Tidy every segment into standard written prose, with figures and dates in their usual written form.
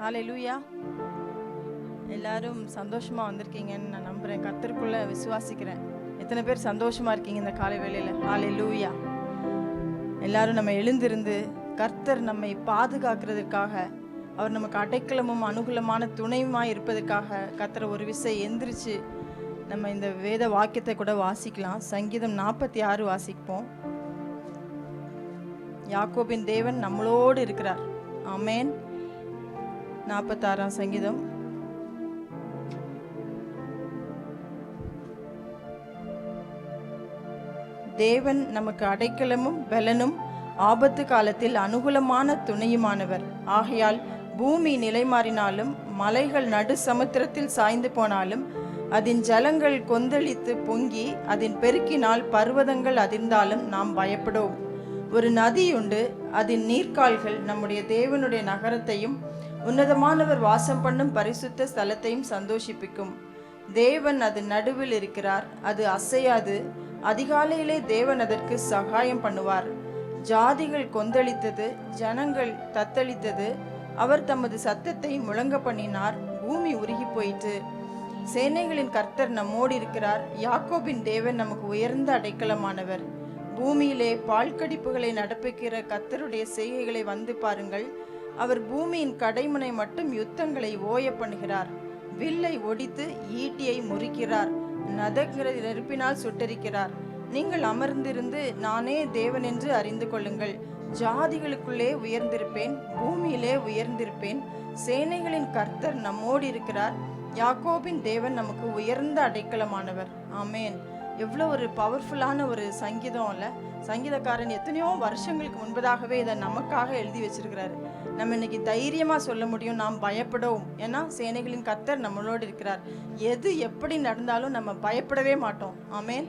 ஹல்லேலூயா. எல்லாரும் சந்தோஷமா வந்திருக்கீங்கன்னு நான் நம்புறேன். கர்த்தருக்குள்ள விசுவாசிக்கிறேன். எத்தனை பேர் சந்தோஷமா இருக்கீங்க இந்த காலை வேளையில? ஹல்லேலூயா. எல்லாரும் நம்ம எழுந்திருந்து கர்த்தர் நம்மை பாதுகாக்கிறதுக்காக, அவர் நமக்கு அடைக்கலமும் அனுகூலமான துணையுமாய் இருப்பதற்காக கர்த்தர் ஒரு விசை எந்திரிச்சு நம்ம இந்த வேத வாக்கியத்தை கூட வாசிக்கலாம். சங்கீதம் 46 வாசிப்போம். யாக்கோபின் தேவன் நம்மளோடு இருக்கிறார். ஆமென். 46ஆம் சங்கீதம். தேவன் நமக்கு அடைக்கலமும் பலனும் ஆபத்து காலத்தில் அனுகூலமான துணையுமானவர். ஆகையால் பூமி நிலைமாறினாலும் மலைகள் நடு சமுத்திரத்தில் சாய்ந்து போனாலும் அதன் ஜலங்கள் கொந்தளித்து பொங்கி அதன் பெருக்கினால் பர்வதங்கள் அதிர்ந்தாலும் நாம் பயப்படோம். ஒரு நதியுண்டு, அதன் நீர்க்கால்கள் நம்முடைய தேவனுடைய நகரத்தையும் உன்னதமானவர் வாசம் பண்ணும் பரிசுத்த ஸ்தலத்தையும் சந்தோஷிப்பிக்கும். தேவன் அதன் நடுவில் இருக்கிறார், அது அசையாது. அதிகாலையிலே தேவன் அதற்கு சகாயம் பண்ணுவார். ஜாதிகள் கொந்தளித்தது, ஜனங்கள் தத்தளித்தது. அவர் தமது சத்தத்தை முழங்க பண்ணினார், பூமி உருகி போயிற்று. சேனைகளின் கர்த்தர் நம்மோடு இருக்கிறார். யாக்கோபின் தேவன் நமக்கு உயர்ந்த அடைக்கலமானவர். பூமியிலே பால்கடிப்புகளை நடப்பிக்கிற கர்த்தருடைய செய்கைகளை வந்து பாருங்கள். அவர் பூமியின் கடைமுனை மட்டும் யுத்தங்களை ஓய பண்ணுகிறார். வில்லை ஒடித்து ஈட்டியை முறிக்கிறார். நதங்கிற நெருப்பினால் சுட்டரிக்கிறார். நீங்கள் அமர்ந்திருந்து நானே தேவன் என்று அறிந்து கொள்ளுங்கள். ஜாதிகளுக்குள்ளே உயர்ந்திருப்பேன், பூமியிலே உயர்ந்திருப்பேன். சேனைகளின் கர்த்தர் நம்மோடு இருக்கிறார். யாக்கோபின் தேவன் நமக்கு உயர்ந்த அடைக்கலமானவர். ஆமேன். எவ்வளோ ஒரு பவர்ஃபுல்லான ஒரு சங்கீதம் இல்லை? சங்கீதக்காரன் எத்தனையோ வருஷங்களுக்கு முன்பதாகவே இதை நமக்காக எழுதி வச்சிருக்கிறாரு. நம்ம இன்னைக்கு தைரியமா சொல்ல முடியும், நாம் பயப்படவும். ஏன்னா சேனைகளின் கர்த்தர் நம்மளோடு இருக்கிறார். எது எப்படி நடந்தாலும் நம்ம பயப்படவே மாட்டோம். ஆமேன்.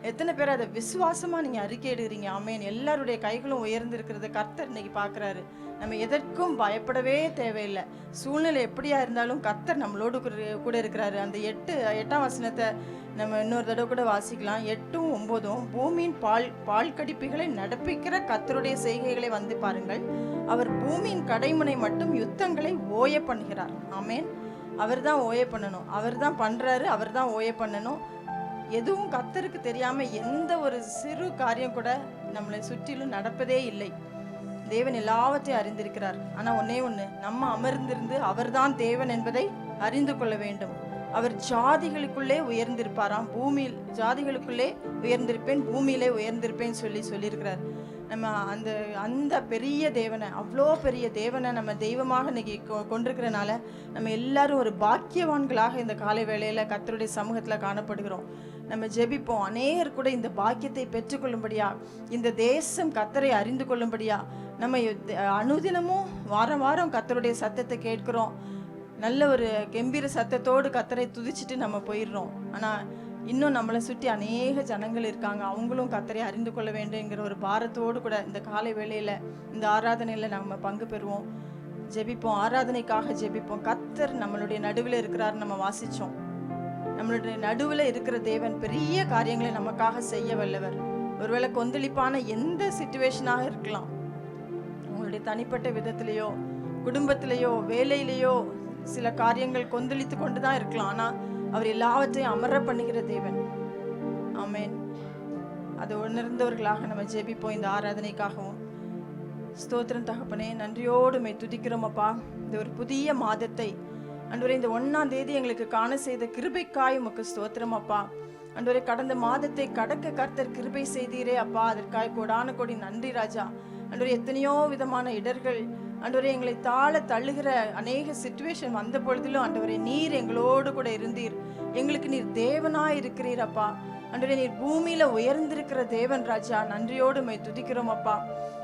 எத்தனை பேர் அதை விசுவாசமா நீங்க அறிக்கையிடுறீங்க? ஆமேன். எல்லாருடைய கைகளும் உயர்ந்து இருக்கிறத கர்த்தர் இன்னைக்கு பார்க்குறாரு. நம்ம எதற்கும் பயப்படவே தேவையில்லை. சூழ்நிலை எப்படியா இருந்தாலும் கர்த்தர் நம்மளோடு கூட இருக்கிறாரு. அந்த 8ஆம் வசனத்தை நம்ம இன்னொரு தடவை கூட வாசிக்கலாம். 8ம் 9ம் பூமியின் பால் கடிப்புகளை நடப்பிக்கிற கர்த்தருடைய செய்கைகளை வந்து பாருங்கள். அவர் பூமியின் கடைமுனை மட்டும் யுத்தங்களை ஓய பண்ணுகிறார். ஆமேன். அவர் தான் ஓய பண்ணணும், அவர் தான் பண்றாரு, அவர் தான் ஓய பண்ணணும். எதுவும் கர்த்தருக்கு தெரியாம எந்த ஒரு சிறு காரியம் கூட நம்மளை சுற்றிலும் நடப்பதே இல்லை. தேவன் எல்லாவற்றையும் அறிந்திருக்கிறார். ஆனா ஒன்னே ஒண்ணு, நம்ம அமர்ந்திருந்து அவர்தான் தேவன் என்பதை அறிந்து கொள்ள வேண்டும். அவர் ஜாதிகளுக்குள்ளே உயர்ந்திருப்பாராம். பூமியில் ஜாதிகளுக்குள்ளே உயர்ந்திருப்பேன், பூமியிலே உயர்ந்திருப்பேன்னு சொல்லியிருக்கிறார். நம்ம அந்த பெரிய தேவனை, அவ்வளோ பெரிய தேவனை நம்ம தெய்வமாக இன்னைக்கு கொண்டிருக்கிறனால நம்ம எல்லாரும் ஒரு பாக்கியவான்களாக இந்த காலை வேளையில கர்த்தருடைய சமூகத்துல காணப்படுகிறோம். நம்ம ஜெபிப்போம். அநேகர் கூட இந்த பாக்கியத்தை பெற்றுக்கொள்ளும்படியா, இந்த தேசம் கர்த்தரை அறிந்து கொள்ளும்படியா, நம்ம அனுதினமும் வாரம் வாரம் கர்த்தருடைய சத்தத்தை கேட்கிறோம். நல்ல ஒரு கம்பீர சத்தத்தோடு கர்த்தரை துதிச்சுட்டு நம்ம போயிடுறோம். ஆனா இன்னும் நம்மளை சுற்றி அநேக ஜனங்கள் இருக்காங்க. அவங்களும் கர்த்தரை அறிந்து கொள்ள வேண்டுங்கிற ஒரு பாரத்தோடு கூட இந்த காலை வேளையில இந்த ஆராதனையில நம்ம பங்கு பெறுவோம். ஜெபிப்போம், ஆராதனைக்காக ஜெபிப்போம். கர்த்தர் நம்மளுடைய நடுவில் இருக்கிறார். நம்ம வாசிச்சோம், நம்மளுடைய நடுவில் இருக்கிற தேவன் பெரிய காரியங்களை நமக்காக செய்ய வல்லவர். ஒருவேளை கொந்தளிப்பான எந்த சிச்சுவேஷனாக இருக்கலாம், உங்களுடைய தனிப்பட்ட விதத்திலேயோ குடும்பத்திலேயோ வேலையிலேயோ சில காரியங்கள் கொந்தளித்து கொண்டுதான் இருக்கலாம். ஆனா அவர் எல்லாவற்றையும் அமர பண்ணுகிற தேவன். ஆமேன். அதை உணர்ந்தவர்களாக நம்ம ஜெபிப்போம் இந்த ஆராதனைக்காகவும். ஸ்தோத்திரம் தகப்பனே, நன்றியோடு மை துதிக்கிறோம் அப்பா. இந்த ஒரு புதிய மாதத்தை ஆண்டவரே, இந்த 1ஆம் தேதி எங்களுக்கு காண செய்த கிருபைக்காய் உமக்கு ஸ்தோத்திரம் அப்பா. ஆண்டவரே, கடந்த மாதத்தை கடக்க கர்த்தர் கிருபை செய்தீரே அப்பா, அதற்காய் கோடான கோடி நன்றி ராஜா. ஆண்டவரே, எத்தனையோ விதமான இடர்கள் ஆண்டவரே எங்களை தாழ தள்ளுகிற அநேக சிச்சுவேஷன் வந்த பொழுதிலும் ஆண்டவரே நீர் எங்களோடு கூட இருந்தீர். எங்களுக்கு நீர் தேவனாய் இருக்கிறீர் அப்பா. ஆண்டவரே, நீர் பூமியில உயர்ந்திருக்கிற தேவன் ராஜா. நன்றியோடு மை துதிக்கிறோம் அப்பா.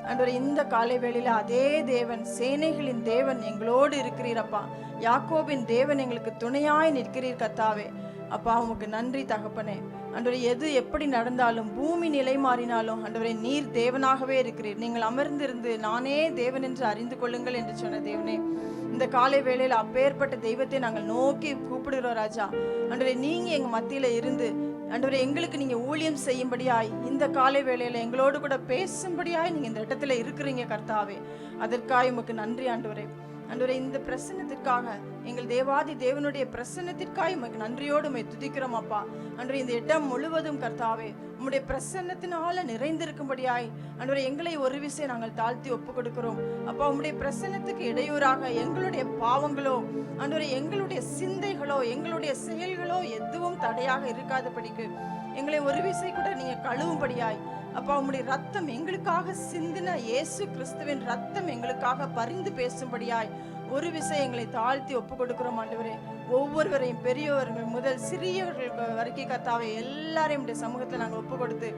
ஆண்டவரே, இந்த காலை வேளையில அதே தேவன், சேனைகளின் தேவன் எங்களோடு இருக்கிறீர் அப்பா. யாக்கோபின் தேவன் எங்களுக்கு துணையாய் நிற்கிறீர் கர்த்தாவே. அப்பா உமக்கு நன்றி தகப்பனே. ஆண்டவரே, எது எப்படி நடந்தாலும், பூமி நிலை மாறினாலும் ஆண்டவரே நீர் தேவனாகவே இருக்கிறீர். நீங்கள் அமர்ந்திருந்து நானே தேவன் என்று அறிந்து கொள்ளுங்கள் என்று சொன்ன தேவனே, இந்த காலை வேளையில் அப்பேற்பட்ட தெய்வத்தை நாங்கள் நோக்கி கூப்பிடுகிறோம் ராஜா. ஆண்டவரே, நீங்க எங்க மத்தியில இருந்து ஆண்டவரே எங்களுக்கு நீங்க ஊழியம் செய்யும்படியாய், இந்த காலை வேளையில எங்களோடு கூட பேசும்படியாய் நீங்க இந்த இடத்துல இருக்கிறீங்க கர்த்தாவே. அதற்காக உமக்கு நன்றி ஆண்டவரே. ஆண்டவரே இந்த பிரசன்னத்திற்காக, எங்கள் தேவாதி தேவனுடைய பிரசன்னத்திற்காக உமக்கு நன்றியோடு உம்மை துதிக்கிறோம் அப்பா. ஆண்டவரே இந்த இடம் முழுவதும் கர்த்தாவே உம்முடைய பிரசன்னத்தினால நிறைந்திருக்கும்படியாய் ஆண்டவரே எங்களை ஒரு விசை நாங்கள் தாழ்த்தி ஒப்பு கொடுக்கிறோம் அப்பா. உம்முடைய பிரசன்னத்துக்கு இடையூறாக எங்களுடைய பாவங்களோ ஆண்டவரே எங்களுடைய சிந்தைகளோ எங்களுடைய செயல்களோ எதுவும் தடையாக இருக்காதபடிக்கு எங்களை ஒரு விசை கூட நீங்க கழுவும்படியாய் அப்பா. உம்முடைய ரத்தம் எங்களுக்காக சிந்தின இயேசு கிறிஸ்துவின் ரத்தம் எங்களுக்காக பரிந்து பேசும்படியாய் ஒரு விசை எங்களை தாழ்த்தி ஒப்பு கொடுக்கிறோம் ஆண்டவரே. ஒவ்வொருவரையும் பெரியவர்கள் முதல் சிறியவர்கள் வரைக்கும் கர்த்தாவே எல்லாரையும் சமூகத்தில் நாங்கள் ஒப்பு கொடுத்து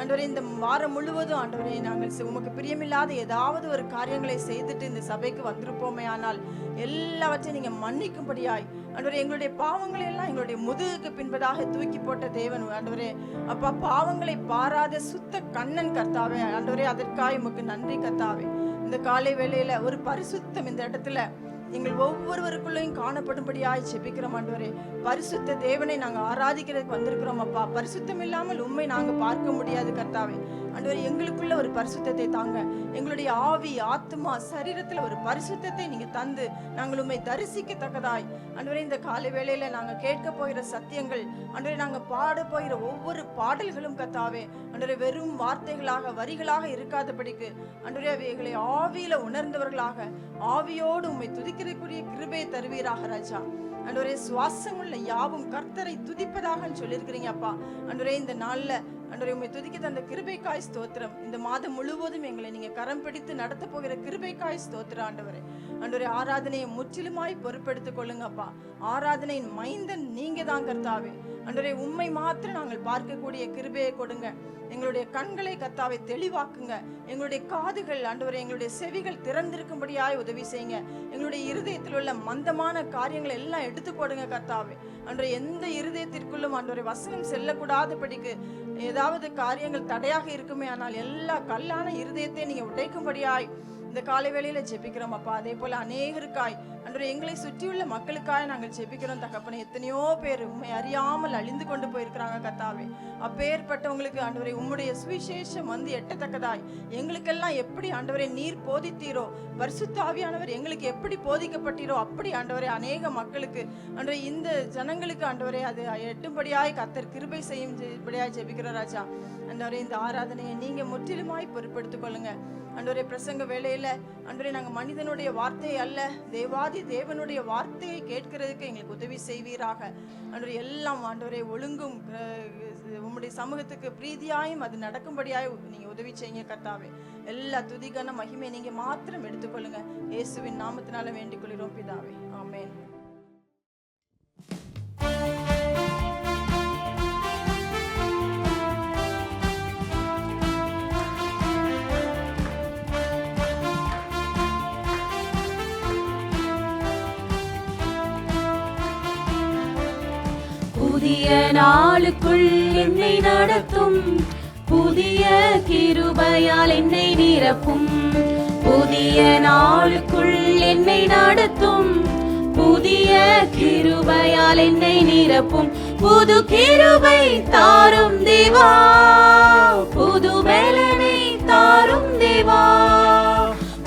ஆண்டவரே இந்த வாரம் முழுவதும் ஆண்டவரே நாங்கள் உமக்கு பிரியமில்லாத ஏதாவது ஒரு காரியங்களை செய்துட்டு இந்த சபைக்கு வந்திருப்போமே, ஆனால் எல்லாவற்றையும் நீங்க மன்னிக்கும்படியாய் ஆண்டவரே எங்களுடைய பாவங்களை எல்லாம் எங்களுடைய முதுகுக்கு பின்பதாக தூக்கி போட்ட தேவன் ஆண்டவரே அப்பா. பாவங்களை பாராத சுத்த கண்ணன் கர்த்தாவே ஆண்டவரே, அதற்காக உமக்கு நன்றி கர்த்தாவே. இந்த காலை வேளையில ஒரு பரிசுத்தம் இந்த இடத்துல எங்கள் ஒவ்வொருவருக்குள்ளையும் காணப்படும்படியாய் ஜெபிக்கிறோம் ஆண்டவரே. பரிசுத்த தேவனை நாங்க ஆராதிக்கிறதுக்கு வந்திருக்கிறோம் அப்பா. பரிசுத்தம் இல்லாமல் உண்மை நாங்க பார்க்க முடியாது கர்த்தாவே. ஆண்டவரே எங்களுக்குள்ள ஒரு பரிசுத்தத்தை தாங்க. எங்களுடைய ஆவி ஆத்மா சரீரத்துல ஒரு பரிசுத்தத்தை நீங்க தந்து நாங்கள் உண்மை தரிசிக்கத்தக்கதாய் ஆண்டவரே இந்த காலை வேளையில நாங்க கேட்க போகிற சத்தியங்கள் ஆண்டவரே நாங்க பாட போகிற ஒவ்வொரு பாடல்களும் கர்த்தாவே ஆண்டவரே வெறும் வார்த்தைகளாக வரிகளாக இருக்காதபடிக்கு ஆண்டவரே அவைகளை ஆவியில உணர்ந்தவர்களாக ஆவியோடு உண்மை துதிக்கிறதுக்குரிய கிருபையை தருவீராக ராஜா. ஆண்டவரே சுவாசமுள்ள யாவும் கர்த்தரை துதிப்பதாக சொல்லியிருக்கிறீங்க அப்பா. ஆண்டவரே இந்த நாள்ல ஆண்டவரே உம்மை துதிக்க தந்த கிருபைக்காய் ஸ்தோத்திரம். இந்த மாதம் முழுவதும் எங்களை நீங்க கரம் பிடித்து நடத்த போகிற கிருபைக்காய் ஸ்தோத்திரம் ஆண்டவரே. ஆண்டவரே ஆராதனையை முற்றிலுமாய் பொறுப்பெடுத்துக் கொள்ளுங்க அப்பா. ஆராதனையின் மைந்தன் நீங்க தான் கர்த்தாவே. ஆண்டவரே உம்மை மாத்திரம் நாங்கள் பார்க்கக்கூடிய கிருபையை கொடுங்க. எங்களுடைய கண்களை கர்த்தாவை தெளிவாக்குங்க. எங்களுடைய காதுகள் ஆண்டவரே எங்களுடைய செவிகள் திறந்திருக்கும்படியாய் உதவி செய்யுங்க. எங்களுடைய இருதயத்தில் உள்ள மந்தமான காரியங்களை எல்லாம் எடுத்து போடுங்க கர்த்தாவே. ஆண்டவரே எந்த இருதயத்திற்குள்ளும் ஆண்டவரே வசனம் செல்லக்கூடாதபடிக்கு ஏதாவது காரியங்கள் தடையாக இருக்குமே, ஆனால் எல்லா கல்லான இருதயத்தை நீங்க உடைக்கும்படியாய் இந்த காலை வேளையில ஜெபிக்கிறோம் அப்பா. அதே போல அநேகருக்காய் ஆண்டவரே எங்களை சுற்றியுள்ள மக்களுக்காய் நாங்கள் ஜெபிக்கிறோம் தகப்பனே. எத்தனையோ பேர் உண்மை அறியாமல் அழிந்து கொண்டு போயிருக்கிறாங்க கர்த்தாவே. அப்பேற்பட்டவங்களுக்கு ஆண்டவரே உம்முடைய சுவிசேஷம் வந்து எட்டத்தக்கதாய் எங்களுக்கெல்லாம் எப்படி ஆண்டவரே நீர் போதித்தீரோ, பரிசுத்த ஆவியானவர் எங்களுக்கு எப்படி போதிக்கப்பட்டீரோ அப்படி ஆண்டவரே அநேக மக்களுக்கு ஆண்டவரே இந்த ஜனங்களுக்கு ஆண்டவரே அது எட்டும்படியாய் கர்த்தர் கிருபை செய்யும்படியாய் ஜெபிக்கிற ராஜா. ஆண்டவரே இந்த ஆராதனையை நீங்க முற்றிலுமாய் பொறுப்பெடுத்துக் கொள்ளுங்க ஆண்டவரே. பிரசங்க வேளையில ஆண்டவரே நாங்க மனிதனுடைய வார்த்தை அல்ல தேவாதி தேவனுடைய வார்த்தையை கேட்கிறதுக்கு எங்களுக்கு உதவி செய்வீராக ஆண்டவரே. எல்லாம் ஆண்டவரே ஒழுங்கும் உம்முடைய சமூகத்துக்கு பிரீதியாயும் அது நடக்கும்படியாய் நீங்க உதவி செய்யுங்க கர்த்தாவே. எல்லா துதிக்கான மகிமை நீங்க மாத்திரம் எடுத்துக்கொள்ளுங்க. இயேசுவின் நாமத்தினால வேண்டிக் கொள்கிறோம் பிதாவே, ஆமென். புதிய நாளுக்குள் என்னை நடத்தும், புதிய கிருபையால் என்னை நிரப்பும். புதிய நாளுக்குள் என்னை நடத்தும், புதிய கிருபையால் என்னை நிரப்பும். புது கிருபை தாரும் தேவா, புது பலனை தாரும் தேவா.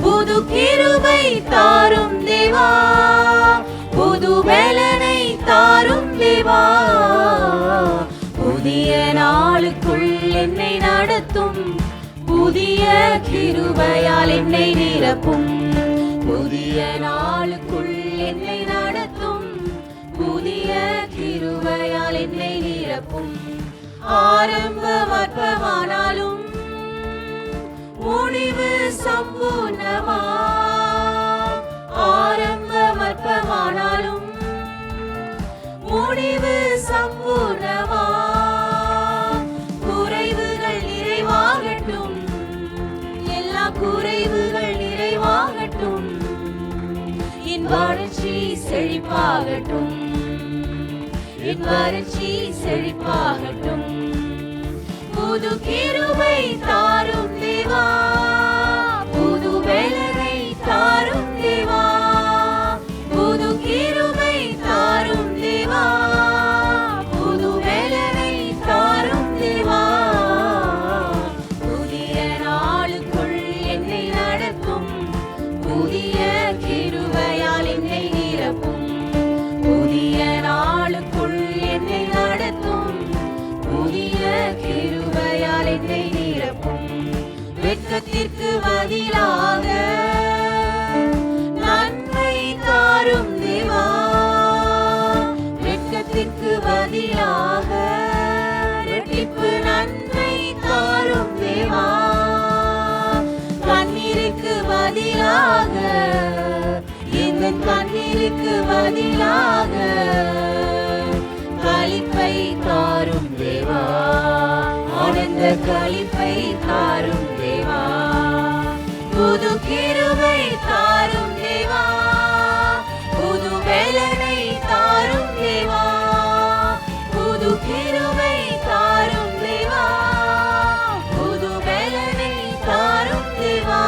புது கிருபை தாரும் தேவா, புது பலனை தாரும் தேவா. புதிய நாளுக்குள் என்னை நடத்தும், புதிய கிருபையால் என்னை நிரப்பும். புதிய நாளுக்குள் என்னை நடத்தும், புதிய கிருபையால் என்னை நிரப்பும். ஆரம்பம் அற்பமானாலும் முடிவு சம்பூர்ணமா, ஆரம்பம் அற்பமானாலும் முடிவு சம்பூர்ணமா. குறைவுகள் நிறைவாகட்டும், எல்லா குறைவுகள் நிறைவாகட்டும். என் வறட்சி செழிப்பாகட்டும், என் வறட்சி செழிப்பாகட்டும். புது கிருபை தாரும் தேவா, புது பலனை தாரும் தேவா. புது கிருபை தாரும் தேவா, புது பலனை தாரும் தேவா. புதிய நாளுக்குள் என்னை நடத்தும், புதிய கிருபை வெட்கத்திற்கு பதிலாக நன்மை தாரும் தேவா, வெட்கத்திற்கு பதிலாக இரட்டிப்பு நன்மை தாரும் தேவா, கண்ணீருக்கு பதிலாக இந்த கண்ணீருக்கு பதிலாக களிப்பை தாரும் தேவா, ஆனந்த களிப்பை தாரும் தேவா, புது கிருபை தாரும் தேவா, புது வேலனை தாரும் தேவா, புது கிருபை தாரும் தேவா, புது வேலனை தாரும் தேவா,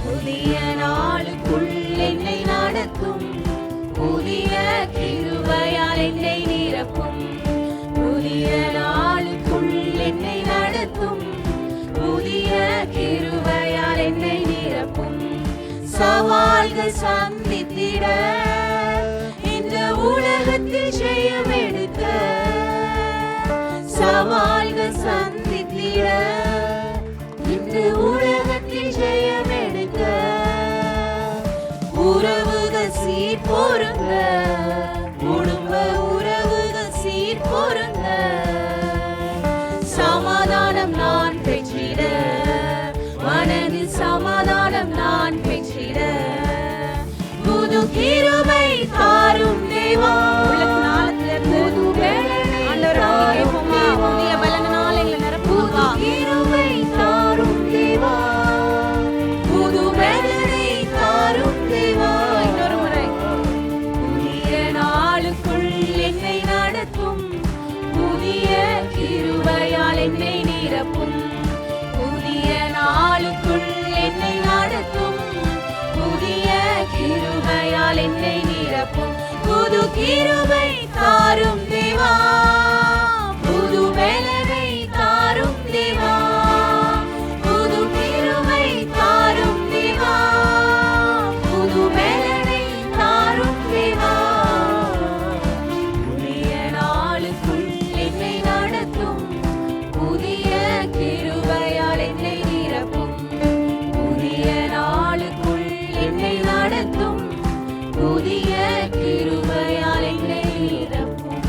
புதிய நாளுக்குள் என்னை நடத்தும், புதிய கிருபையால் என்னை நிரப்பும், புதிய நாளுக்குள் என்னை நடத்தும், புதிய கிருபையால் என்னை நிரப்பும், சவால்கள் சந்தித்திட இந்த உலகத்தில் ஜெயம் எடுக்க, சவால்கள் சந்தித்திட இந்த உலகத்தில் ஜெயம் எடுக்க, உறவுகள் சீர் பொருங்க, குடும்ப உறவுகள் சீர் பொருங்க, சமாதானம் நான் பெற்றிட, மனதில் சமாதானம் நான் பெற்றிட, புது கிருபை தாரும் தேவா, புது வேலனை தாரும் தேவா, புதிய பலனால் எங்களை நிரப்புங்க, கிருபை தாரும் தேவா, புது வேலனை தாரும் தேவா, இன்னொரு முறை புதிய நாளுக்குள் என்னை நடத்தும், புதிய கிருபையால் என்னை நிரப்பும், புதிய நாளுக்குள் என்னை நடத்தும், புதிய கிருபையால் என்னை நிரப்பும், புது கிருபை தாரும் தேவா, புது வேலனை தாரும் தேவா, புது கிருபை தாரும் தேவா, புது வேலனை தாரும் தேவா, புதிய நாளுக்குள் என்னை நடத்தும், புதிய கிருபையால் என்னை நிரப்பும், புதிய நாளுக்குள் என்னை நடத்தும், புதிய கிருபையால் என்னை நிரப்பும்.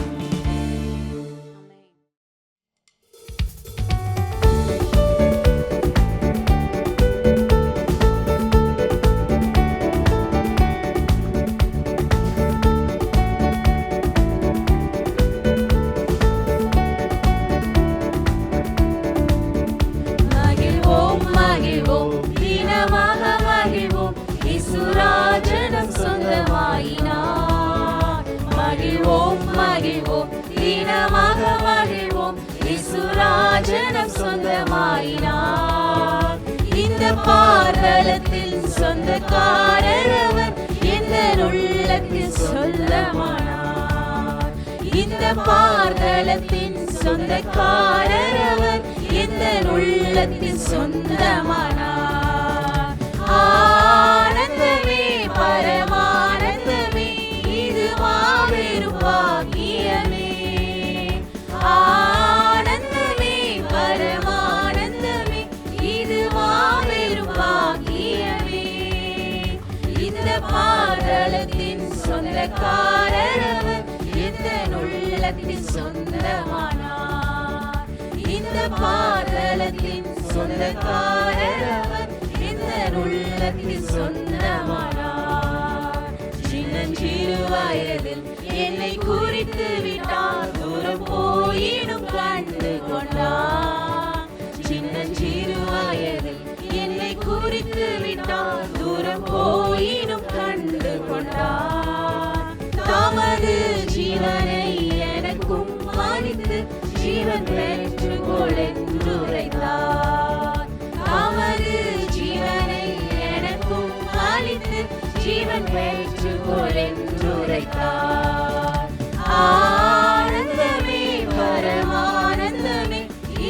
மகிழ்வோம் மகிழ்வோம் தினமாக மகிழ்வோம், இயேசுராஜனம் சொந்தமாயினார். மகிழ்வோம் மகிழ்வோம் தினமாக மகிழ்வோம், இயேசுராஜனம் சொந்தமாயினார். இந்த பாதலத்தில் சொந்தக்காரர் அவர், எந்த உள்ளத்தில் சொந்தமானார். இந்த பாதலத்தின் சொந்தக்காரர் அவர், எந்த உள்ளத்தில் சொந்தமானார். ஆனந்தமே பரமானந்தமே, இது மாபெரும் பாக்கியமே. ஆனந்தமே பரமானந்தமே, இது மாபெரும் பாக்கியமே. இந்த பாதலத்தின் சொந்தக்காரர் அவர், எந்த உள்ளத்தில் சொந்தமானார். இந்த பாதலத்தின் சொந்தக்காரர் அவர், எந்த உள்ளத்தில் சொந்தமானார். சின்னஞ்சிறு வயதில் என்னை குறித்து விட்டார், தூரம் போயினும் கண்டு கொண்டார். சின்னஞ்சிறு வயதில் என்னை குறித்து விட்டார், தூரம் போயினும் கண்டு கொண்டார். தமது ஜீவனை எனக்கும் அளித்து ஜீவன் பெற்றுக்கொள் என்று உரைத்தார். தமது ஜீவனை எனக்கும் அளித்து ஜீவன் பெற்றுக்கொள் என்று உரைத்தார். ஆனந்தமே பரமானந்தமே,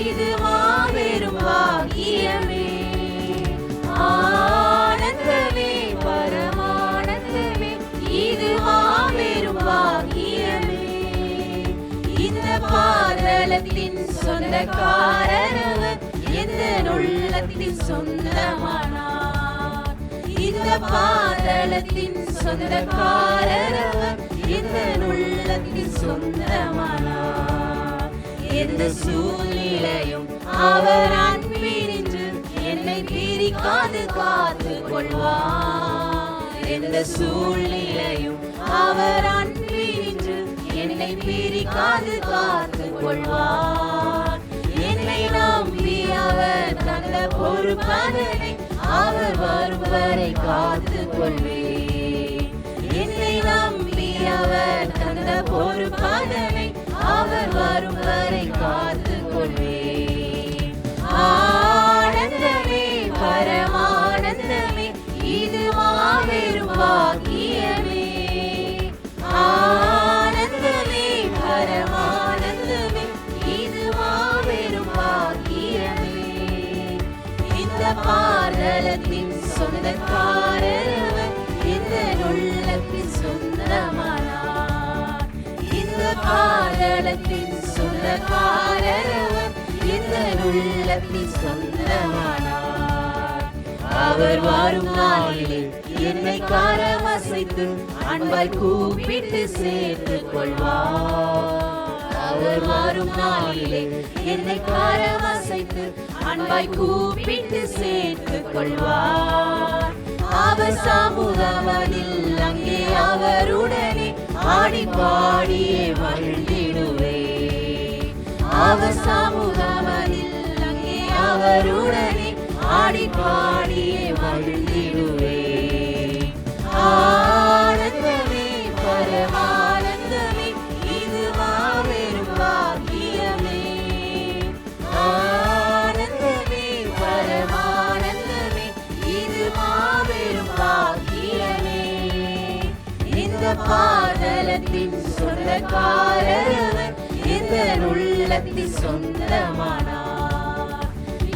இது மாபெரும் பாக்கியமே. ஆனந்தமே பரமானந்தமே, இது மாபெரும் பாக்கியமே. இந்த பாதலத்தின் சொந்தக்காரர் அவர், எந்த உள்ளத்தின் சொந்தமானார். இந்த பாதளத்தின் சொந்தக்காரர் அவர், இந்த உள்ளத்தின் சொந்தமானார். எந்த சூழ்நிலையும் அவர் அன்பினின்று என்னை பிரிக்காது காத்து கொள்வார். எந்த சூழ்நிலையும் அவர் அன்பினின்று என்னை பிரிக்காது காத்து கொள்வார். என்னை நம்பி அவர் தந்த பொறுப்பதனை அவர் வரும் வரை காத்து கொள்வேன். என்னை நம்பி அவர் தந்த பொறுப்பதனை அவர் வரும் வரை காத்து கொள்வேன். ஆனந்தமே பரமானந்தமே இது மாபெரும் பாக்கியமே. ஆனந்தமே பரமானந்தமே இது மாபெரும் பாக்கியமே. இந்த பாதளத்தின் சொந்தக்காரர் இந்த உள்ளத்தின் சொந்தமானார். இந்த பாதளத்தின் சொந்தக்காரர் இந்த உள்ளத்தின் சொந்தமானார். அவர் வரும் நாளிலே என்னை கரமசைத்து அன்பாய் கூப்பிட்டு சேர்த்து கொள்வார். அவர் வரும் நாளிலே என்னை கரமசைத்து அன்பாய் கூப்பிட்டு சேர்த்து கொள்வார். அவர் சமூகமதில் அங்கே அவருடனே ஆடி பாடியே மகிழ்ந்திடுவே. அவர் சமூகமதில் அங்கே அவருடனே ஆடி பாடியே மகிழ்ந்திடுவே. ஆனந்தமே பரமானந்தமே இது மாபெரும் பாக்கியமே. ஆனந்தமே பரமானந்தமே இது மாபெரும் பாக்கியமே. இந்த பாதளத்தின் சொந்தக்காரர் இந்த உள்ளத்தின் சொந்தமானார்.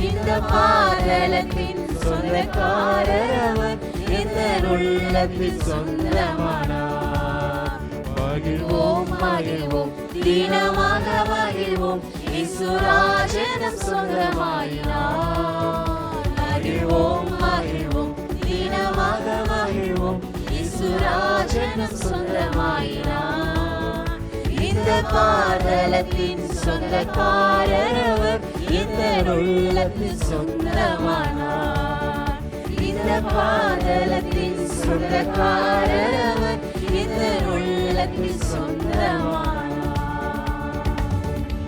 இந்த பாதளத்தின் சொந்தக்காரர் இந்த உள்ளத்தின் சொந்தமானார். மகிழ்வோம் மகிழ்வோம் தினமாக மகிழ்வோம் இயேசுராஜனம் சொந்தமாயினார். மகிழ்வோம் மகிழ்வோம் தினமாக மகிழ்வோம் இயேசுராஜனம் சொந்தமாயினார். இந்த பாதளத்தின் சொந்தக்காரர் இந்த உள்ளத்தின் சொந்தமானார். இந்த பாதளத்தின் சொந்தக்காரர் இந்த உள்ளத்தின் சொந்தமானார்.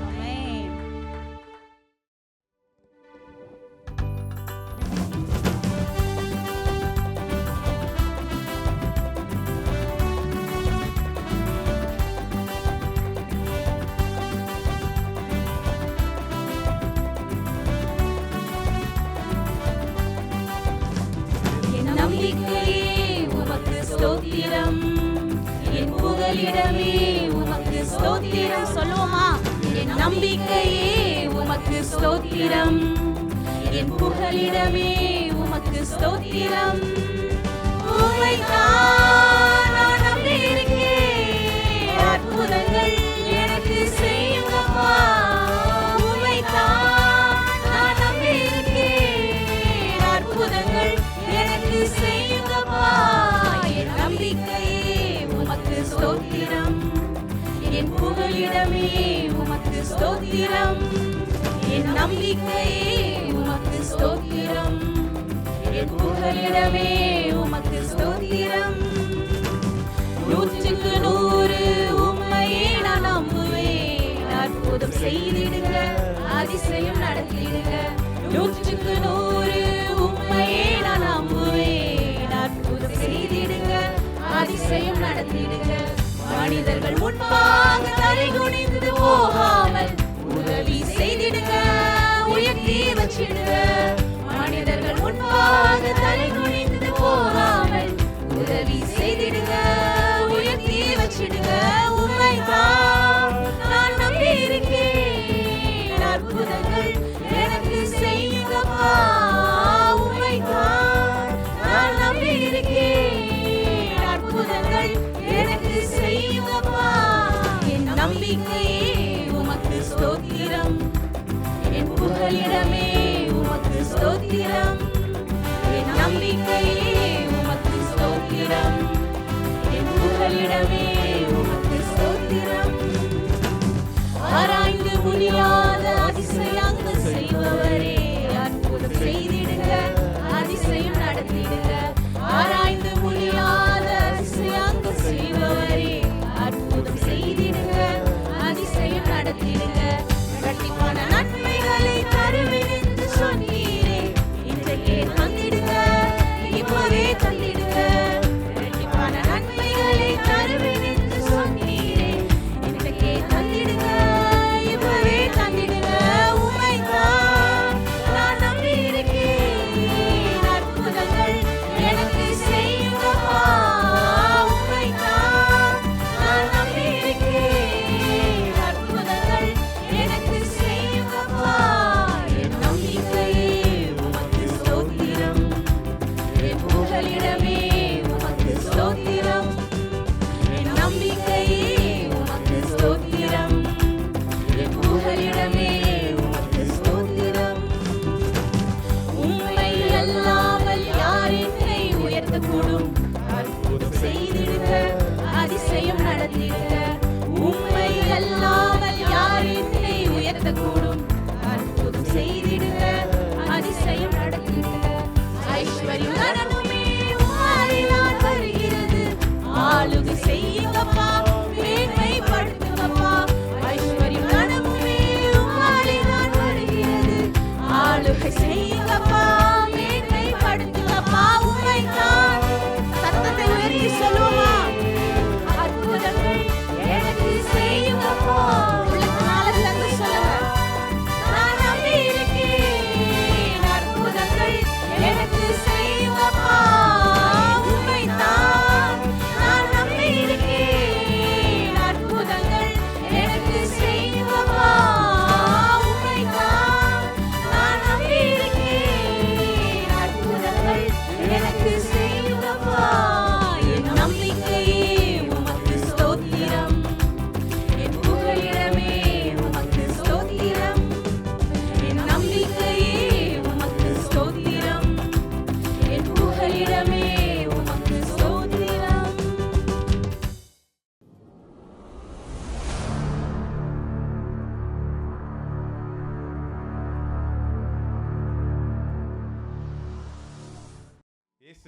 ஆமென். நம்பிக்கையே உமக்கு ஸ்தோத்திரம், என் புகலிடமே உமக்கு ஸ்தோத்திரம். சொல்லுவோமா? என் நம்பிக்கையே உமக்கு ஸ்தோத்திரம், என் புகலிடமே உமக்கு ஸ்தோத்திரம். உம்மைத்தான் நான் நம்பியிருக்கேன், அற்புதங்கள் எனக்கு செய்யுங்கப்பா. உம்மைத்தான் நான் நம்பியிருக்கேன், அற்புதங்கள் எனக்கு செய்யுங்கப்பா. என் நம்பிக்கையே உமக்கு ஸ்தோத்திரம், என் புகலிடமே உமக்கு ஸ்தோத்திரம். என் நம்பிக்கையே உமக்கு ஸ்தோத்திரம், என் புகலிடமே உமக்கு ஸ்தோத்திரம். 100க்கு 100 உம்மையே நான் நம்புவேன். அற்புதம் செய்திடுங்க, அதிசயம் நடத்திடுங்க. 100க்கு 100 உம்மையே நான் நம்புவேன். அற்புதம் செய்திடுங்க, அதிசயம் நடத்திடுங்க. மனிதர்கள் முன்பாக தலை குனிந்து போகாமல் உதவி செய்திடுங்க, உயர்த்தி வச்சிடுங்க. மனிதர்கள் முன்பாக தலை குனிந்து போகாமல் உதவி செய்திடுங்க, உயர்த்தி வச்சிடுங்க. உம்மைத்தான் நான் நம்பியிருக்கேன், அற்புதங்கள் எனக்கு செய்யுங்கப்பா. உம்மைத்தான் நான் நம்பியிருக்கேன், அற்புதங்கள் எனக்கு செய்யுங்கப்பா. என் நம்பிக்கையே உமக்கு ஸ்தோத்திரம், என் புகலிடமே உமக்கு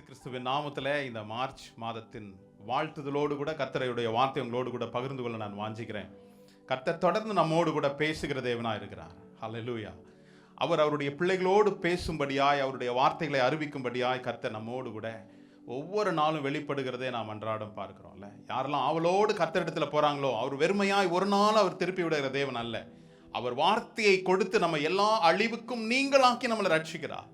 கிறிஸ்துவின் நாமத்தில் இந்த மார்ச் மாதத்தின் வாழ்த்துதலோடு கூட கர்த்தருடைய வார்த்தை உங்களோடு கூட பகிர்ந்து கொள்ள நான் வாஞ்சிக்கிறேன். கர்த்தர் தொடர்ந்து நம்மோடு கூட பேசுகிற தேவனாக இருக்கிறார். ஹல்லேலூயா. அவர் அவருடைய பிள்ளைகளோடு பேசும்படியாய், அவருடைய வார்த்தைகளை அறிவிக்கும்படியாய் கர்த்தர் நம்மோடு கூட ஒவ்வொரு நாளும் வெளிப்படுகிறதே நாம் அன்றாடம் பார்க்கிறோம்ல. யாரெல்லாம் அவளோடு கர்த்தரிடத்தில் போகிறாங்களோ அவர் வெறுமையாய் ஒரு நாள் அவர் திருப்பி விடுகிற தேவன் அல்ல. அவர் வார்த்தையை கொடுத்து நம்ம எல்லா அழிவுக்கும் நீங்களாக்கி நம்மளை ரட்சிக்கிறார்.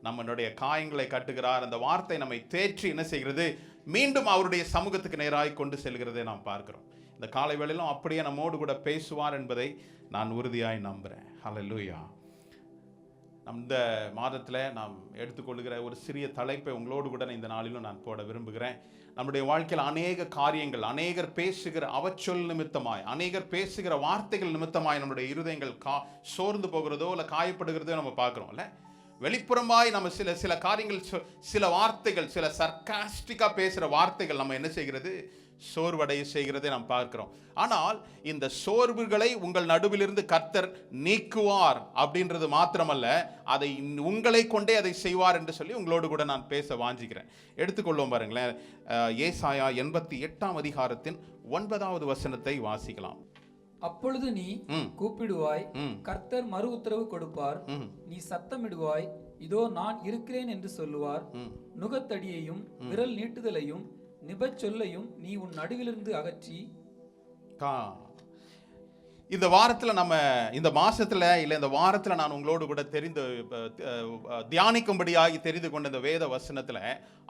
நம்மளுடைய காயங்களை கட்டுகிறார். அந்த வார்த்தை நம்மை தேற்றி என்ன செய்கிறது, மீண்டும் அவருடைய சமூகத்துக்கு நேராக கொண்டு செல்கிறதை நாம் பார்க்கிறோம். இந்த காலை வேளையிலும் அப்படியே நம்மோடு கூட பேசுவார் என்பதை நான் உறுதியாய் நம்புகிறேன். ஹல்லேலூயா. இந்த மாதத்தில் நாம் எடுத்துக்கொள்கிற ஒரு சிறிய தலைப்பை உங்களோடு கூட இந்த நாளிலும் நான் போட விரும்புகிறேன். நம்முடைய வாழ்க்கையில் அநேக காரியங்கள், அநேகர் பேசுகிற அவச்சொல் நிமித்தமாய், அநேகர் பேசுகிற வார்த்தைகள் நிமித்தமாய் நம்முடைய இருதயங்கள் சோர்ந்து போகிறதோ இல்லை காயப்படுகிறதோ நம்ம பார்க்குறோம்ல. வெளிப்புறமாய் நம்ம சில காரியங்கள், சில வார்த்தைகள், சில சர்காஸ்டிக்காக பேசுகிற வார்த்தைகள் நம்ம என்ன செய்கிறது, சோர்வடைய செய்கிறதை நாம் பார்க்கிறோம். ஆனால் இந்த சோர்வுகளை உங்கள் நடுவிலிருந்து கர்த்தர் நீக்குவார் அப்படின்றது மாத்திரமல்ல, அதை உங்களை கொண்டே அதை செய்வார் என்று சொல்லி உங்களோடு கூட நான் பேச வாஞ்சிக்கிறேன். எடுத்துக்கொள்வோம் பாருங்களேன். ஏசாயா 88ஆம் அதிகாரத்தின் 9வது வசனத்தை வாசிக்கலாம். அப்பொழுது நீ கூப்பிடுவாய், கர்த்தர் மறு உத்தரவு கொடுப்பார். நீ சத்தமிடுவாய், இதோ நான் இருக்கிறேன் என்று சொல்லுவார். நுகத்தடியையும் விரல் நீட்டுதலையும் நிபச்சொல்லையும் நீ உன் நடுவிலிருந்து அகற்றி. இந்த வாரத்தில் நம்ம இந்த மாசத்துல இல்லை இந்த வாரத்தில் நான் உங்களோடு கூட தியானிக்கும்படியாகி தெரிந்து கொண்ட இந்த வேத வசனத்துல,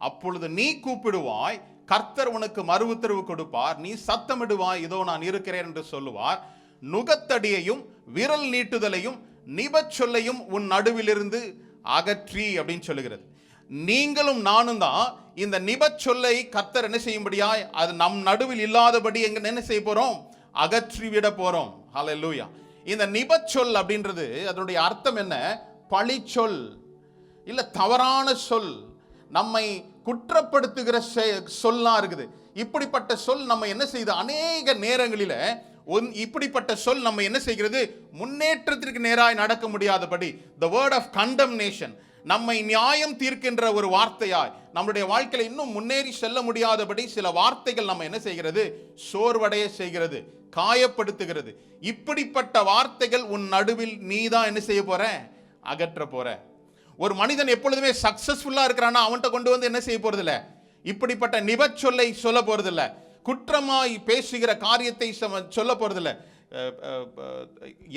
அப்பொழுது நீ கூப்பிடுவாய், கர்த்தர் உனக்கு மறு உத்தரவு கொடுப்பார். நீ சத்தமிடுவாய், இதோ நான் இருக்கிறேன் என்று சொல்லுவார். நுகத்தடியையும் விரல் நீட்டுதலையும் நிபச்சொல்லையும் உன் நடுவிலிருந்து அகற்றி அப்படின்னு சொல்லுகிறது. நீங்களும் நானும் தான் இந்த நிபச்சொல்லை கர்த்தர் என்ன செய்யும்படியாய், அது நம் நடுவில் இல்லாதபடி எங்க என்ன செய்ய போறோம், அகற்றிவிட போறோம். ஹல்லேலூயா. இந்த நிபச்சொல் அப்படின்றது அதனுடைய அர்த்தம் என்ன, பழிச்சொல் இல்ல தவறான சொல், நம்மை குற்றப்படுத்துகிற சொல்லா இருக்குது. இப்படிப்பட்ட சொல் நம்ம என்ன செய்யுது, அநேக நேரங்களில் இப்படிப்பட்ட சொல் நம்ம என்ன செய்கிறது, முன்னேற்றத்திற்கு நேராய் நடக்க முடியாதபடி, the word of condemnation, நம்மை நியாயம் தீர்க்கின்ற ஒரு வார்த்தையாய் நம்முடைய வாழ்க்கையில் இன்னும் முன்னேறி செல்ல முடியாதபடி சில வார்த்தைகள் நம்ம என்ன செய்கிறது, சோர்வடைய செய்கிறது, காயப்படுத்துகிறது. இப்படிப்பட்ட வார்த்தைகள் உன் நடுவில் நீ தான் என்ன செய்ய போற, அகற்ற போற. ஒரு மனிதன் எப்பொழுதுமே சக்சஸ்ஃபுல்லா இருக்கிறானா அவன்கிட்ட கொண்டு வந்து என்ன செய்ய போறதில்ல, இப்படிப்பட்ட நிபச்சொல்லை சொல்ல போறதில்ல, குற்றமாய் பேசுகிற காரியத்தை சொல்ல போறதில்ல.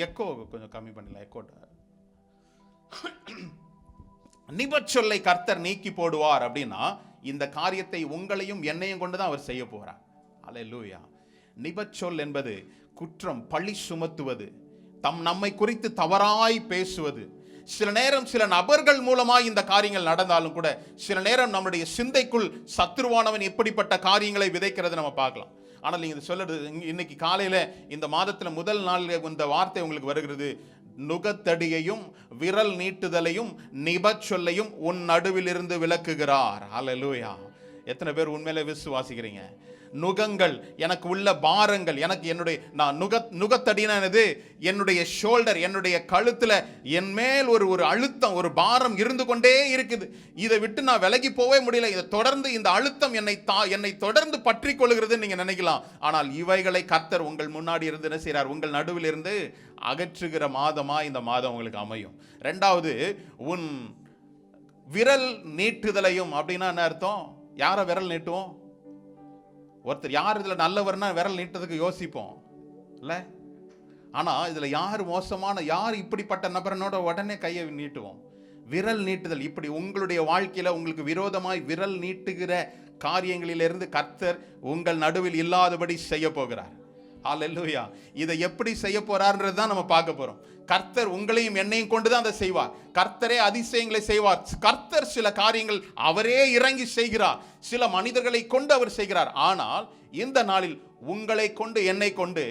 எக்கோ கொஞ்சம் கம்மி பண்ணல, எக்கோ. நிபச்சொல்லை கர்த்தர் நீக்கி போடுவார் அப்படின்னா இந்த காரியத்தை உங்களையும் என்னையும் கொண்டுதான் அவர் செய்ய போறார். அல்லேலூயா. நிபச்சொல் என்பது குற்றம், பழி சுமத்துவது, நம்மை குறித்து தவறாய் பேசுவது. சில நேரம் சில நபர்கள் மூலமாய் இந்த காரியங்கள் நடந்தாலும் கூட சில நேரம் நம்முடைய சிந்தைக்குள் சத்துருவானவன் எப்படிப்பட்ட காரியங்களை விதைக்கிறது நம்ம பார்க்கலாம். ஆனால் நீங்க சொல்றது இன்னைக்கு காலையில இந்த மாதத்துல முதல் நாளில் இந்த வார்த்தை உங்களுக்கு வருகிறது. நுகத்தடியையும் விரல் நீட்டுதலையும் நிபச்சொல்லையும் உன் நடுவில் இருந்து விலக்குகிறார். ஹல்லேலூயா. எத்தனை பேர் உண்மையிலே விசுவாசிக்கிறீங்க? நுகங்கள், எனக்கு உள்ள பாரங்கள், எனக்கு என்னுடைய நுகத்தடினது என்னுடைய ஷோல்டர், என்னுடைய கழுத்துல என் மேல் ஒரு அழுத்தம், ஒரு பாரம் இருந்து கொண்டே இருக்குது. இதை விட்டு நான் விலகி போவே முடியல. இதை தொடர்ந்து இந்த அழுத்தம் என்னை தொடர்ந்து பற்றி கொள்கிறது நீங்க நினைக்கலாம். ஆனால் இவைகளை கர்த்தர் உங்கள் முன்னாடி இருந்து என்ன செய்றார், உங்கள் நடுவில் இருந்து அகற்றுகிற மாதமா இந்த மாதம் உங்களுக்கு அமையும். ரெண்டாவது, உன் விரல் நீட்டுதலையும் அப்படின்னா என்ன அர்த்தம்? யாரை விரல் நீட்டுவோம்? ஒருத்தர் யார் இதுல நல்லவர்னா விரல் நீட்டதுக்கு யோசிப்போம் இல்ல. ஆனா இதுல யார் மோசமான, யார் இப்படிப்பட்ட நபரனோட உடனே கையை நீட்டுவோம். விரல் நீட்டுதல், இப்படி உங்களுடைய வாழ்க்கையில உங்களுக்கு விரோதமாய் விரல் நீட்டுகிற காரியங்களிலிருந்து கர்த்தர் உங்கள் நடுவில் இல்லாதபடி செய்ய போகிறார். ஹல்லேலூயா. இதை எப்படி செய்ய போறார்ன்றது தான் நம்ம பார்க்க போறோம். கர்த்தர் உங்களையும் என்னையும் கொண்டுதான் அதை செய்வார். கர்த்தரே அதிசயங்களை செய்வார். கர்த்தர் சில காரியங்கள் அவரே இறங்கி செய்கிறார், சில மனிதர்களை கொண்டு அவர் செய்கிறார். ஆனால் இந்த நாளில் உங்களை கொண்டு என்னை கொண்டு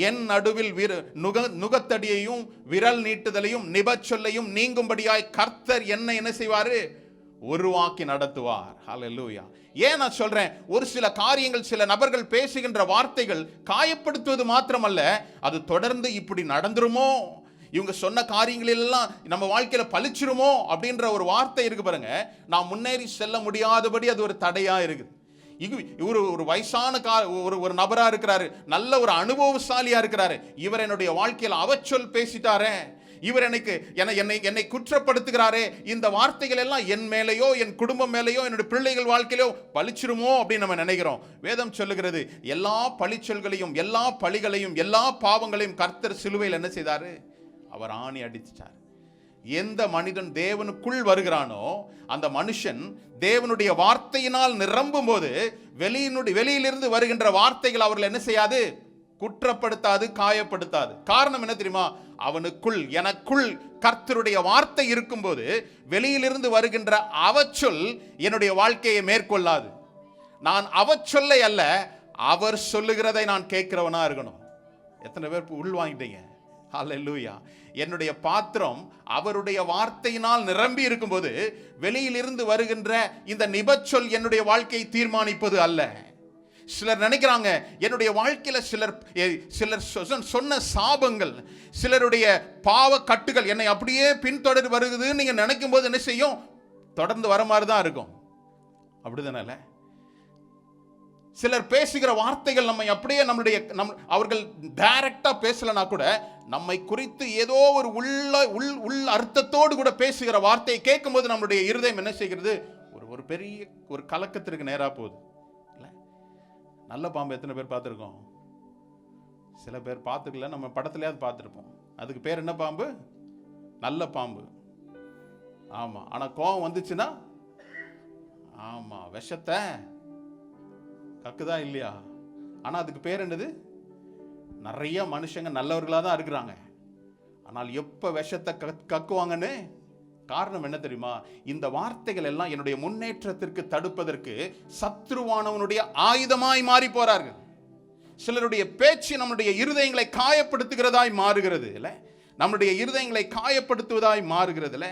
என் நடுவில் நுகத்தடியையும் விரல் நீட்டுதலையும் நிபச்சொல்லையும் நீங்கும்படியாய் கர்த்தர் என்னை என்ன செய்வாரு, உருவாக்கி நடத்துவார். ஹல்லேலூயா. ஏன் நான் சொல்றேன், ஒரு சில காரியங்கள், சில நபர்கள் பேசுகின்ற வார்த்தைகள் காயப்படுத்துவது மாத்திரமல்ல, அது தொடர்ந்து இப்படி நடந்துருமோ, இவங்க சொன்ன காரியங்களெல்லாம் நம்ம வாழ்க்கையில பலிச்சிருமோ அப்படின்ற ஒரு வார்த்தை இருக்கு பாருங்க. நான் முன்னேறி செல்ல முடியாதபடி அது ஒரு தடையா இருக்குது. இவர் ஒரு வயசான ஒரு நபரா இருக்கிறாரு, நல்ல ஒரு அனுபவசாலியா இருக்கிறாரு. இவர் என்னுடைய வாழ்க்கையில் அவச்சொல் பேசிட்டாரே, இவர் என்னை குற்றப்படுத்துகிறாரே, இந்த வார்த்தைகள் எல்லாம் என் மேலேயோ என் குடும்பம் மேலேயோ என்னுடைய பிள்ளைகள் வாழ்க்கையிலோ பழிச்சிருமோ அப்படின்னு நம்ம நினைக்கிறோம். வேதம் சொல்லுகிறது, எல்லா பழிச்சொல்களையும் எல்லா பழிகளையும் எல்லா பாவங்களையும் கர்த்தர் சிலுவையில் என்ன செய்தாரு? அவர் ஆணி அடிச்சார். எந்த மனிதன் தேவனுக்குள் வருகிறானோ அந்த மனுஷன் தேவனுடைய வார்த்தையினால் நிரம்பும் போது வெளியிலிருந்து வருகின்ற வார்த்தைகள் அவர்கள் என்ன செய்யாது? குற்றப்படுத்தாது, காயப்படுத்தாது. காரணம் என்ன தெரியுமா? அவனுக்குள், எனக்குள் கர்த்தருடைய வார்த்தை இருக்கும்போது வெளியிலிருந்து வருகின்ற அவச்சொல் என்னுடைய வாழ்க்கையை மேற்கொள்ளாது. நான் அவச்சொல்லை அல்ல, அவர் சொல்லுகிறதை நான் கேட்கிறவனா இருக்கணும். எத்தனை பேர் உள்வாங்கிட்டீங்க? ஹல்லேலூயா. என்னுடைய பாத்திரம் அவருடைய வார்த்தையினால் நிரம்பி இருக்கும்போது வெளியிலிருந்து வருகின்ற இந்த நிபச்சொல் என்னுடைய வாழ்க்கையை தீர்மானிப்பது அல்ல. சிலர் நினைக்கிறாங்க, என்னுடைய வாழ்க்கையில சிலர் சொன்ன சாபங்கள், சிலருடைய பாவ கட்டுகள் என்னை அப்படியே பின்தொடர் வருகுதுன்னு நீங்க நினைக்கும் போது என்ன செய்யும்? தொடர்ந்து வர மாதிரி தான் இருக்கும். அப்படிதானே? சிலர் பேசுகிற வார்த்தைகள் நம்மை அப்படியே அவர்கள் டைரக்டா பேசலனா கூட நம்மை குறித்து ஏதோ ஒரு உள் அர்த்தத்தோடு கூட பேசுகிற வார்த்தையை கேட்கும் போது நம்முடைய இருதயம் என்ன செய்கிறது? ஒரு பெரிய ஒரு கலக்கத்திற்கு நேரா போகுது. நல்ல பாம்பு எத்தனை பேர் பார்த்துருக்கோம்? சில பேர் பார்த்துக்கல, நம்ம படத்துலயாவது பார்த்துருப்போம். அதுக்கு பேர் என்ன பாம்பு? நல்ல பாம்பு. ஆமா. ஆனா கோவம் வந்துச்சுன்னா ஆமா விஷத்தை கக்குதா இல்லையா? ஆனா அதுக்கு பேர் என்னது? நிறைய மனுஷங்க நல்லவர்களா தான் இருக்கிறாங்க, ஆனால் எப்ப விஷத்தை கக்குவாங்கன்னு காரணம் என்ன தெரியுமா? இந்த வார்த்தைகள் எல்லாம் என்னுடைய முன்னேற்றத்திற்கு தடுப்பதற்கு சத்ருவானவனுடைய ஆயுதமாய் மாறி போறார்கள். சிலருடைய பேச்சு நம்முடைய இருதயங்களை காயப்படுத்துகிறதாய் மாறுகிறது இல்ல, நம்முடைய இருதயங்களை காயப்படுத்துவதாய் மாறுகிறது இல்ல.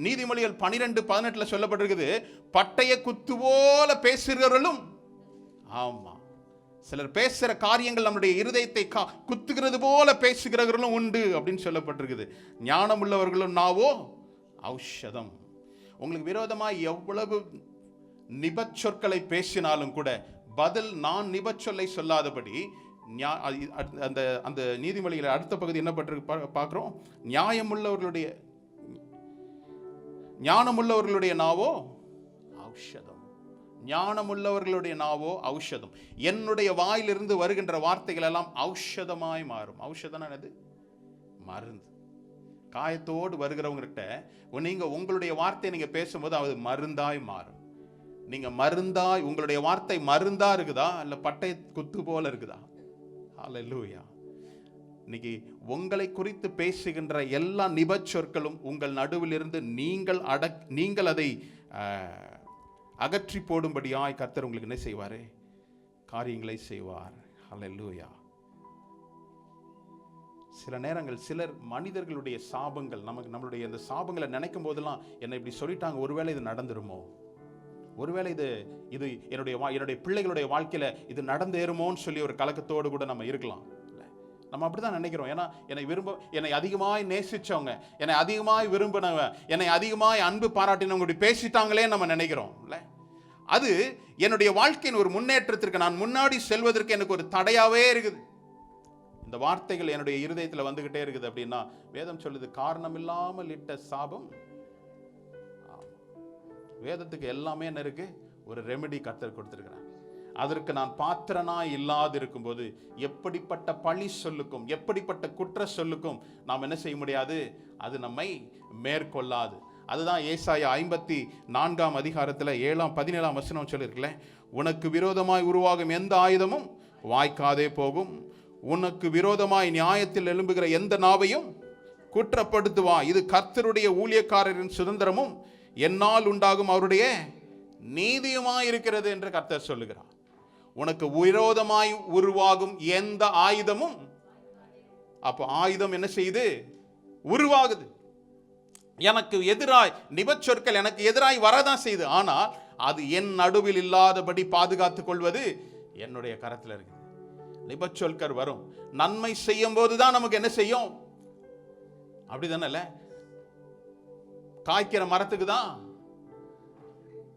நீதிமொழிகள் 12:18 சொல்லப்பட்டிருக்குது, பட்டய குத்து போல பேசுகிறவர்களும், ஆமா, சிலர் பேசுற காரியங்கள் நம்முடைய இருதயத்தை குத்துகிறது போல பேசுகிறவர்களும் உண்டு அப்படின்னு சொல்லப்பட்டிருக்குது. ஞானம் உள்ளவர்களும் நாவோ ஔஷதம். உங்களுக்கு விரோதமாக எவ்வளவு நிபச்சொற்களை பேசினாலும் கூட பதில் நான் நிபச்சொல்லை சொல்லாதபடி அந்த நீதிமொழியில் அடுத்த பகுதி என்ன பட்டிருக்கு பார்க்கிறோம்? ஞானமுள்ளவர்களுடைய நாவோ ஔஷதம். ஞானமுள்ளவர்களுடைய நாவோ ஔஷதம். என்னுடைய வாயிலிருந்து வருகின்ற வார்த்தைகள் எல்லாம் ஔஷதமாய் மாறும். ஔஷதம் என்னது? மருந்து. காயத்தோடு வருகிறவங்ககிட்ட நீங்க உங்களுடைய வார்த்தையை நீங்க பேசும்போது அது மருந்தாய் மாறும். நீங்க மருந்தாய், உங்களுடைய வார்த்தை மருந்தா இருக்குதா இல்ல பட்டை குத்து போல இருக்குதா? ஹல்லேலூயா. இன்னைக்கு உங்களை குறித்து பேசுகின்ற எல்லா நிபச்சொற்களும் உங்கள் நடுவில் இருந்து நீங்கள் அதை அகற்றி போடும்படியாய் கர்த்தர் உங்களுக்கு என்ன செய்வாரு? காரியங்களை செய்வார். ஹல்லேலூயா. சில நேரங்கள் சிலர் மனிதர்களுடைய சாபங்கள் நம்மளுடைய இந்த சாபங்களை நினைக்கும் போதெல்லாம் என்னை இப்படி சொல்லிட்டாங்க, ஒருவேளை இது நடந்துருமோ, ஒருவேளை இது என்னுடைய பிள்ளைகளுடைய வாழ்க்கையில இது நடந்தேறுமோன்னு சொல்லி ஒரு கலக்கத்தோடு கூட நம்ம இருக்கலாம். நம்ம அப்படிதான் நினைக்கிறோம். ஏன்னா என்னை அதிகமாய் நேசிச்சவங்க, என்னை அதிகமாய் விரும்பினவங்க, என்னை அதிகமாய் அன்பு பாராட்டினவங்க பேசிட்டாங்களே நம்ம நினைக்கிறோம் இல்ல. அது என்னுடைய வாழ்க்கையின் ஒரு முன்னேற்றத்திற்கு, நான் முன்னாடி செல்வதற்கு எனக்கு ஒரு தடையாவே இருக்குது. இந்த வார்த்தைகள் என்னுடைய இருதயத்தில் வந்துகிட்டே இருக்குது. அப்படின்னா வேதம் சொல்லுது, காரணம் இல்லாமல் இட்ட சாபம். வேதத்துக்கு எல்லாமே என்ன இருக்கு? ஒரு ரெமெடி கர்த்தர் கொடுத்திருக்கிறார். அதற்கு நான் பாத்திரனாய் இல்லாது இருக்கும்போது எப்படிப்பட்ட பழி சொல்லுக்கும் எப்படிப்பட்ட குற்ற சொல்லுக்கும் நாம் என்ன செய்ய முடியாது? அது நம்மை மேற்கொள்ளாது. அதுதான் ஏசாயா 54 அதிகாரத்தில் 7-17 சொல்லியிருக்கல, உனக்கு விரோதமாய் உருவாகும் எந்த ஆயுதமும் வாய்க்காதே போகும், உனக்கு விரோதமாய் நியாயத்தில் எழும்புகிற எந்த நாவையும் குற்றப்படுத்துவா, இது கர்த்தருடைய ஊழியக்காரரின் சுதந்திரமும் என்னால் உண்டாகும் அவருடைய நீதியுமாய் இருக்கிறது என்று கர்த்தர் சொல்லுகிறார். உனக்கு விரோதமாய் உருவாகும் எந்த ஆயுதமும், அப்போ ஆயுதம் என்ன செய்யுது? உருவாகுது. எனக்கு எதிராய் நிபச்சொற்கள் எனக்கு எதிராய் வரதான் செய்யுது, ஆனால் அது என் நடுவில் இல்லாதபடி பாதுகாத்துக் கொள்வது என்னுடைய கரத்தில் இருக்குது. நிபச்சொற்கள் வரும், நன்மை செய்யும் போதுதான் நமக்கு என்ன செய்யும்? அப்படிதானே? காய்க்கிற மரத்துக்கு தான்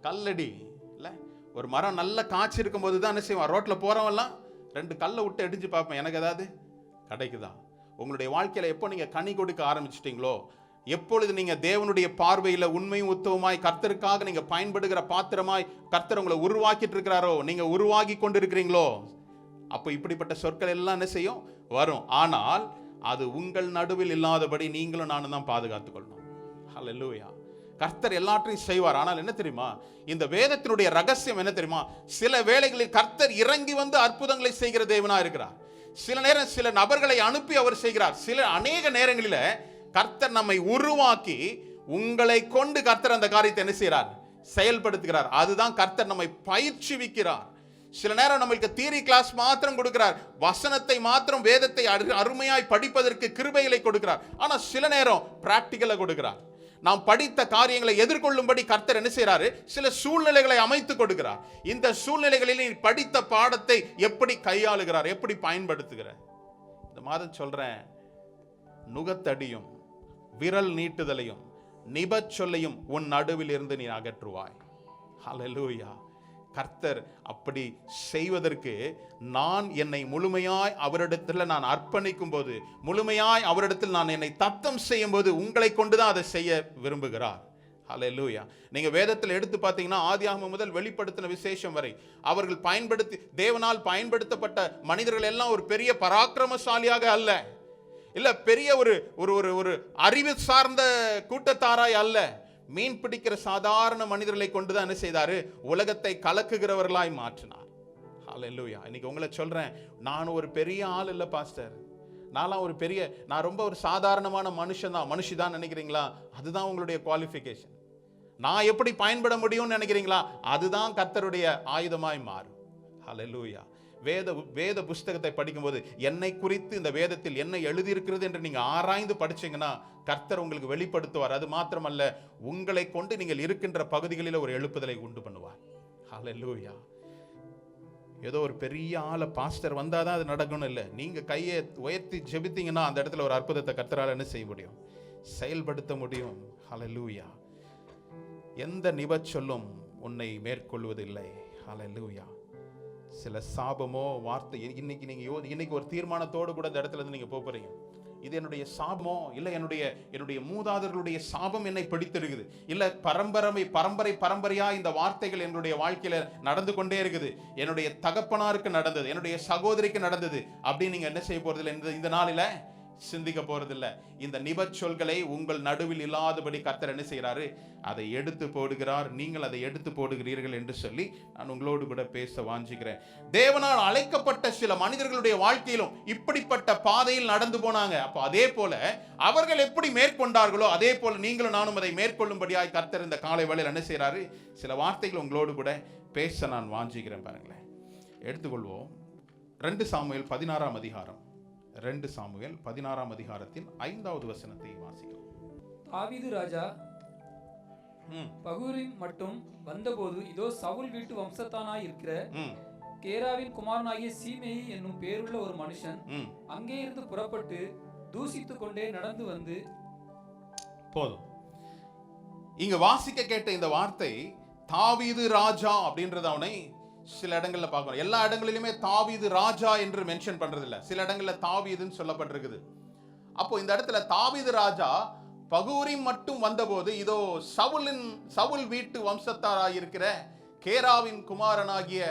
கல்லடி இல்ல. ஒரு மரம் நல்ல காய்ச்சி இருக்கும் போது தான் என்ன செய்வான்? ரோட்ல போறவெல்லாம் 2 கல்லை விட்டு அடிச்சு பார்ப்பேன், எனக்கு ஏதாவது கிடைக்குதா? உங்களுடைய வாழ்க்கையில எப்போ நீங்க கனி கொடுக்க ஆரம்பிச்சிட்டீங்களோ, எப்பொழுது நீங்க தேவனுடைய பார்வையில உண்மையும் உத்தவமாய் கர்த்தருக்காக நீங்க பயன்படுகிற பாத்திரமாய் கர்த்தர் உங்களை உருவாக்கிட்டு இருக்கிறாரோ, நீங்க உருவாகி கொண்டிருக்கிறீங்களோ, அப்போ இப்படிப்பட்ட சொற்கள் எல்லாம் என்ன செய்யும்? வரும். ஆனால் அது உங்கள் நடுவில் இல்லாதபடி நீங்களும் நானும் தான் பாதுகாத்துக் கொள்ளணும். ஹல்லேலூயா. கர்த்தர் எல்லாற்றையும் செய்வார். ஆனால் என்ன தெரியுமா, இந்த வேதத்தினுடைய ரகசியம் என்ன தெரியுமா? சில வேளைகளில் கர்த்தர் இறங்கி வந்து அற்புதங்களை செய்கிற தேவனா இருக்கிறார். சில நேரம் சில நபர்களை அனுப்பி அவர் செய்கிறார். அநேக நேரங்களில கர்த்தர் நம்மை உருவாக்கி உங்களை கொண்டு கர்த்தர் அந்த காரியத்தை என்ன செய்கிறார்? செயல்படுத்துகிறார். அதுதான் கர்த்தர் நம்மை பயிற்சிவிக்கிறார். சில நேரம் நம்மளுக்கு தியரி கிளாஸ் மாத்திரம் கொடுக்கிறார், வசனத்தை மாத்திரம் வேதத்தை அருமையாய் படிப்பதற்கு கிருபைகளை கொடுக்கிறார். ஆனா சில நேரம் பிராக்டிகலா கொடுக்கிறார். நாம் படித்த காரியங்களை எதிர்கொள்ளும்படி கர்த்தர் என்ன செய்யறாரு? சில சூழ்நிலைகளை அமைத்து கொடுக்கிறார். இந்த சூழ்நிலைகளில் நீ படித்த பாடத்தை எப்படி கையாளுகிறார், எப்படி பயன்படுத்துகிறார்? இந்த மாதம் சொல்றேன், நுகத்தடியும் விரல் நீட்டுதலையும் நிபச்சொல்லையும் உன் நடுவில் இருந்து நீ அகற்றுவாய். ஹல்லேலூயா. கர்த்தர் அப்படி செய்வதற்கு நான் என்னை முழுமையாய் அவரிடத்தில் நான் அர்ப்பணிக்கும் போது, முழுமையாய் அவரிடத்தில் நான் என்னை தத்தம் செய்யும் போது உங்களை கொண்டுதான் அதை செய்ய விரும்புகிறார். ஹல்லேலூயா. நீங்க வேதத்தில் எடுத்து பார்த்தீங்கன்னா ஆதியாகமம் முதல் வெளிப்படுத்தின விசேஷம் வரை அவர்கள் தேவனால் பயன்படுத்தப்பட்ட மனிதர்கள் எல்லாம் ஒரு பெரிய பராக்கிரமசாலியாக அல்ல, இல்ல பெரிய ஒரு ஒரு அறிவு சார்ந்த கூட்டத்தாராய் அல்ல, மீன் பிடிக்கிற சாதாரண மனிதர்களை கொண்டுதான் என்ன செய்தாரு? உலகத்தை கலக்குகிறவர்களாய் மாற்றினார். ஹல்லேலூயா. இன்னைக்கு உங்களை சொல்றேன், நான் ஒரு பெரிய ஆள் இல்ல பாஸ்டர், நான் ரொம்ப ஒரு சாதாரணமான மனுஷிதான் நினைக்கிறீங்களா? அதுதான் உங்களுடைய குவாலிஃபிகேஷன். நான் எப்படி பயன்பட முடியும்னு நினைக்கிறீங்களா? அதுதான் கர்த்தருடைய ஆயுதமாய் மாறும். ஹல்லேலூயா. வேத புஸ்தகத்தை படிக்கும்போது என்னை குறித்து இந்த வேதத்தில் என்ன எழுதியிருக்கிறது என்று நீங்க ஆராய்ந்து படிச்சீங்கன்னா கர்த்தர் உங்களுக்கு வெளிப்படுத்துவார். அது மாத்திரமல்ல, உங்களை கொண்டு நீங்கள் இருக்கின்ற பகுதிகளில் ஒரு எழுப்புதலை உண்டு பண்ணுவார். ஹல்லேலூயா. ஏதோ ஒரு பெரிய ஆளை பாஸ்டர் வந்தாதான் அது நடக்கணும் இல்லை. நீங்க கையை உயர்த்தி ஜெபித்தீங்கன்னா அந்த இடத்துல ஒரு அற்புதத்தை கர்த்தரால் என்ன செய்ய முடியும்? செயல்படுத்த முடியும். ஹல்லேலூயா. எந்த நிபச்சொல்லும் உன்னை மேற்கொள்வதில்லை. ஹல்லேலூயா. சில சாபமோ வார்த்தை, இன்னைக்கு ஒரு தீர்மானத்தோடு கூட இந்த இடத்துல இருந்து நீங்க போறீங்க, இது என்னுடைய சாபமோ, இல்ல என்னுடைய மூதாதையர்களுடைய சாபம் என்னை பிடித்திருக்குது, இல்ல பரம்பரையா இந்த வார்த்தைகள் என்னுடைய வாழ்க்கையில நடந்து கொண்டே இருக்குது, என்னுடைய தகப்பனாருக்கு நடந்தது, என்னுடைய சகோதரிக்கு நடந்தது அப்படின்னு நீங்க என்ன செய்ய போறதில்லை, இந்த நாளில சிந்திக்க போறதில்லை. இந்த நிபச்சொல்களை உங்கள் நடுவில் இல்லாதபடி கர்த்தர் என்ன செய்கிறாரு? அதை எடுத்து போடுகிறார். நீங்கள் அதை எடுத்து போடுகிறீர்கள் என்று சொல்லி நான் உங்களோடு கூட பேச வாஞ்சிக்கிறேன். தேவனால் அழைக்கப்பட்ட சில மனிதர்களுடைய வாழ்க்கையிலும் இப்படிப்பட்ட பாதையில் நடந்து போனாங்க. அப்போ அதே போல அவர்கள் எப்படி மேற்கொண்டார்களோ அதே போல நீங்களும் நானும் அதை மேற்கொள்ளும்படியாய் கர்த்தர் இந்த காலை வேளையில் என்ன செய்கிறாரு? சில வார்த்தைகள் உங்களோடு கூட பேச நான் வாஞ்சிக்கிறேன். பாருங்களேன், எடுத்துக்கொள்வோம். 2 சாமுவேல் 16ஆம் அதிகாரம். 2 சாமுவேல் 16ஆம் அதிகாரத்தின் 5வது வசனத்தை வாசிக்கிறோம். தாவீது ராஜா பகூரிம் மட்டும் வந்தபோது, இதோ சவுல் வீட்டு வம்சத்தானாய் இருக்கிற கேராவின் குமாரனாகிய சீமேயி என்னும் பேருள்ள ஒரு மனுஷன் அங்கே இருந்து புறப்பட்டு தூசித்துக் கொண்டே நடந்து வந்து. போதும். இங்க வாசிக்க கேட்ட இந்த வார்த்தை தாவீது ராஜா அப்படின்றது அவனை சில இடங்கள்ல பார்க்கணும். எல்லா இடங்களிலுமே தாவீது ராஜா என்று மென்ஷன் பண்றது இல்ல, சில இடங்கள்ல தாவீதுன்னு சொல்லப்பட்டிருக்குது. அப்போ இந்த இடத்துல தாவீது ராஜா பகூரிம் மட்டும் வந்தபோது, இதோ சவுல் வீட்டு வம்சத்தாராயிருக்கிற கேராவின் குமாரனாகிய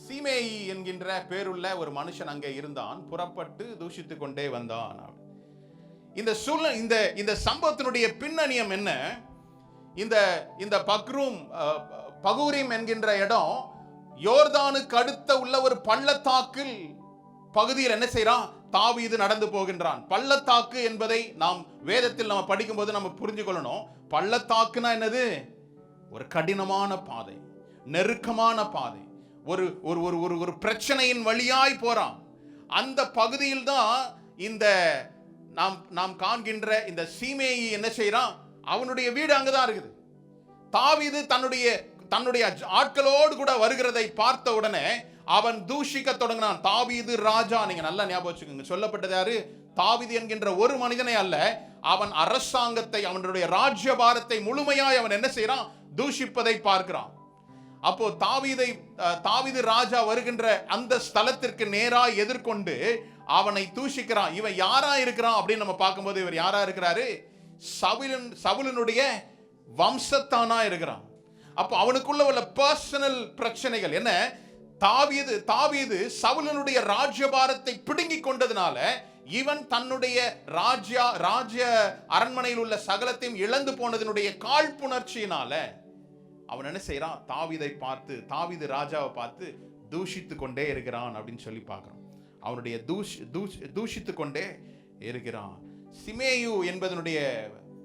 சீமேயி என்கின்ற பேருள்ள ஒரு மனுஷன் அங்கே இருந்தான், புறப்பட்டு தூஷித்து கொண்டே வந்தான். இந்த சம்பவத்தினுடைய பின்னணியம் என்ன? இந்த பகூரிம் என்கின்ற இடம் யோர்தானுக்கு அடுத்த உள்ள ஒரு பள்ளத்தாக்கில் பகுதியில் என்ன செய்யறான்? தாவீது நடந்து போகின்றான். பள்ளத்தாக்கு என்பதை நாம் வேதத்தில் நம்ம படிக்கும் போது நம்ம புரிஞ்சு கொள்ளணும். பள்ளத்தாக்குனா என்னது? ஒரு கடினமான பாதை, நெருக்கமான பாதை, ஒரு ஒரு ஒரு பிரச்சனையின் வழியாய் போறான். அந்த பகுதியில் தான் இந்த நாம் காண்கின்ற இந்த சீமேயி என்ன செய்யறான்? அவனுடைய வீடு அங்கதான் இருக்குது. தாவீது தன்னுடைய ஆட்களோடு கூட வருகிறதை பார்த்த உடனே அவன் தூஷிக்க தொடங்கினான். தாவீது ராஜா, நீங்க நல்லா ஞாபகம் வச்சுக்கோங்க, சொல்லப்பட்டது யாரு? தாவீது என்கின்ற ஒரு மனிதனை அல்ல, அவன் அரசாங்கத்தை, அவனுடைய ராஜ்யபாரத்தை முழுமையாய் அவன் என்ன செய்யறான்? தூஷிப்பதை பார்க்கிறான். அப்போ தாவீது ராஜா வருகின்ற அந்த ஸ்தலத்திற்கு நேராக எதிர்கொண்டு அவனை தூஷிக்கிறான். இவன் யாரா இருக்கிறான் அப்படின்னு நம்ம பார்க்கும்போது, இவர் யாரா இருக்கிறாரு? சவுலனுடைய வம்சத்தானா இருக்கிறான். அப்போ அவனுக்குள்ள உள்ள பர்சனல் பிரச்சனைகள் என்ன? தாவீது சவுலனுடைய ராஜ்யபாரத்தை பிடுங்கி கொண்டதுனால இவன் தன்னுடைய ராஜ்ய அரண்மனையில் உள்ள சகலத்தையும் இழந்து போனதனுடைய காழ்ப்புணர்ச்சியினால அவன் என்ன செய்யறான்? தாவீது ராஜாவை பார்த்து தூஷித்து கொண்டே இருக்கிறான் அப்படின்னு சொல்லி பார்க்கிறோம். அவனுடைய தூஷித்து கொண்டே இருக்கிறான். சிமேயு என்பதனுடைய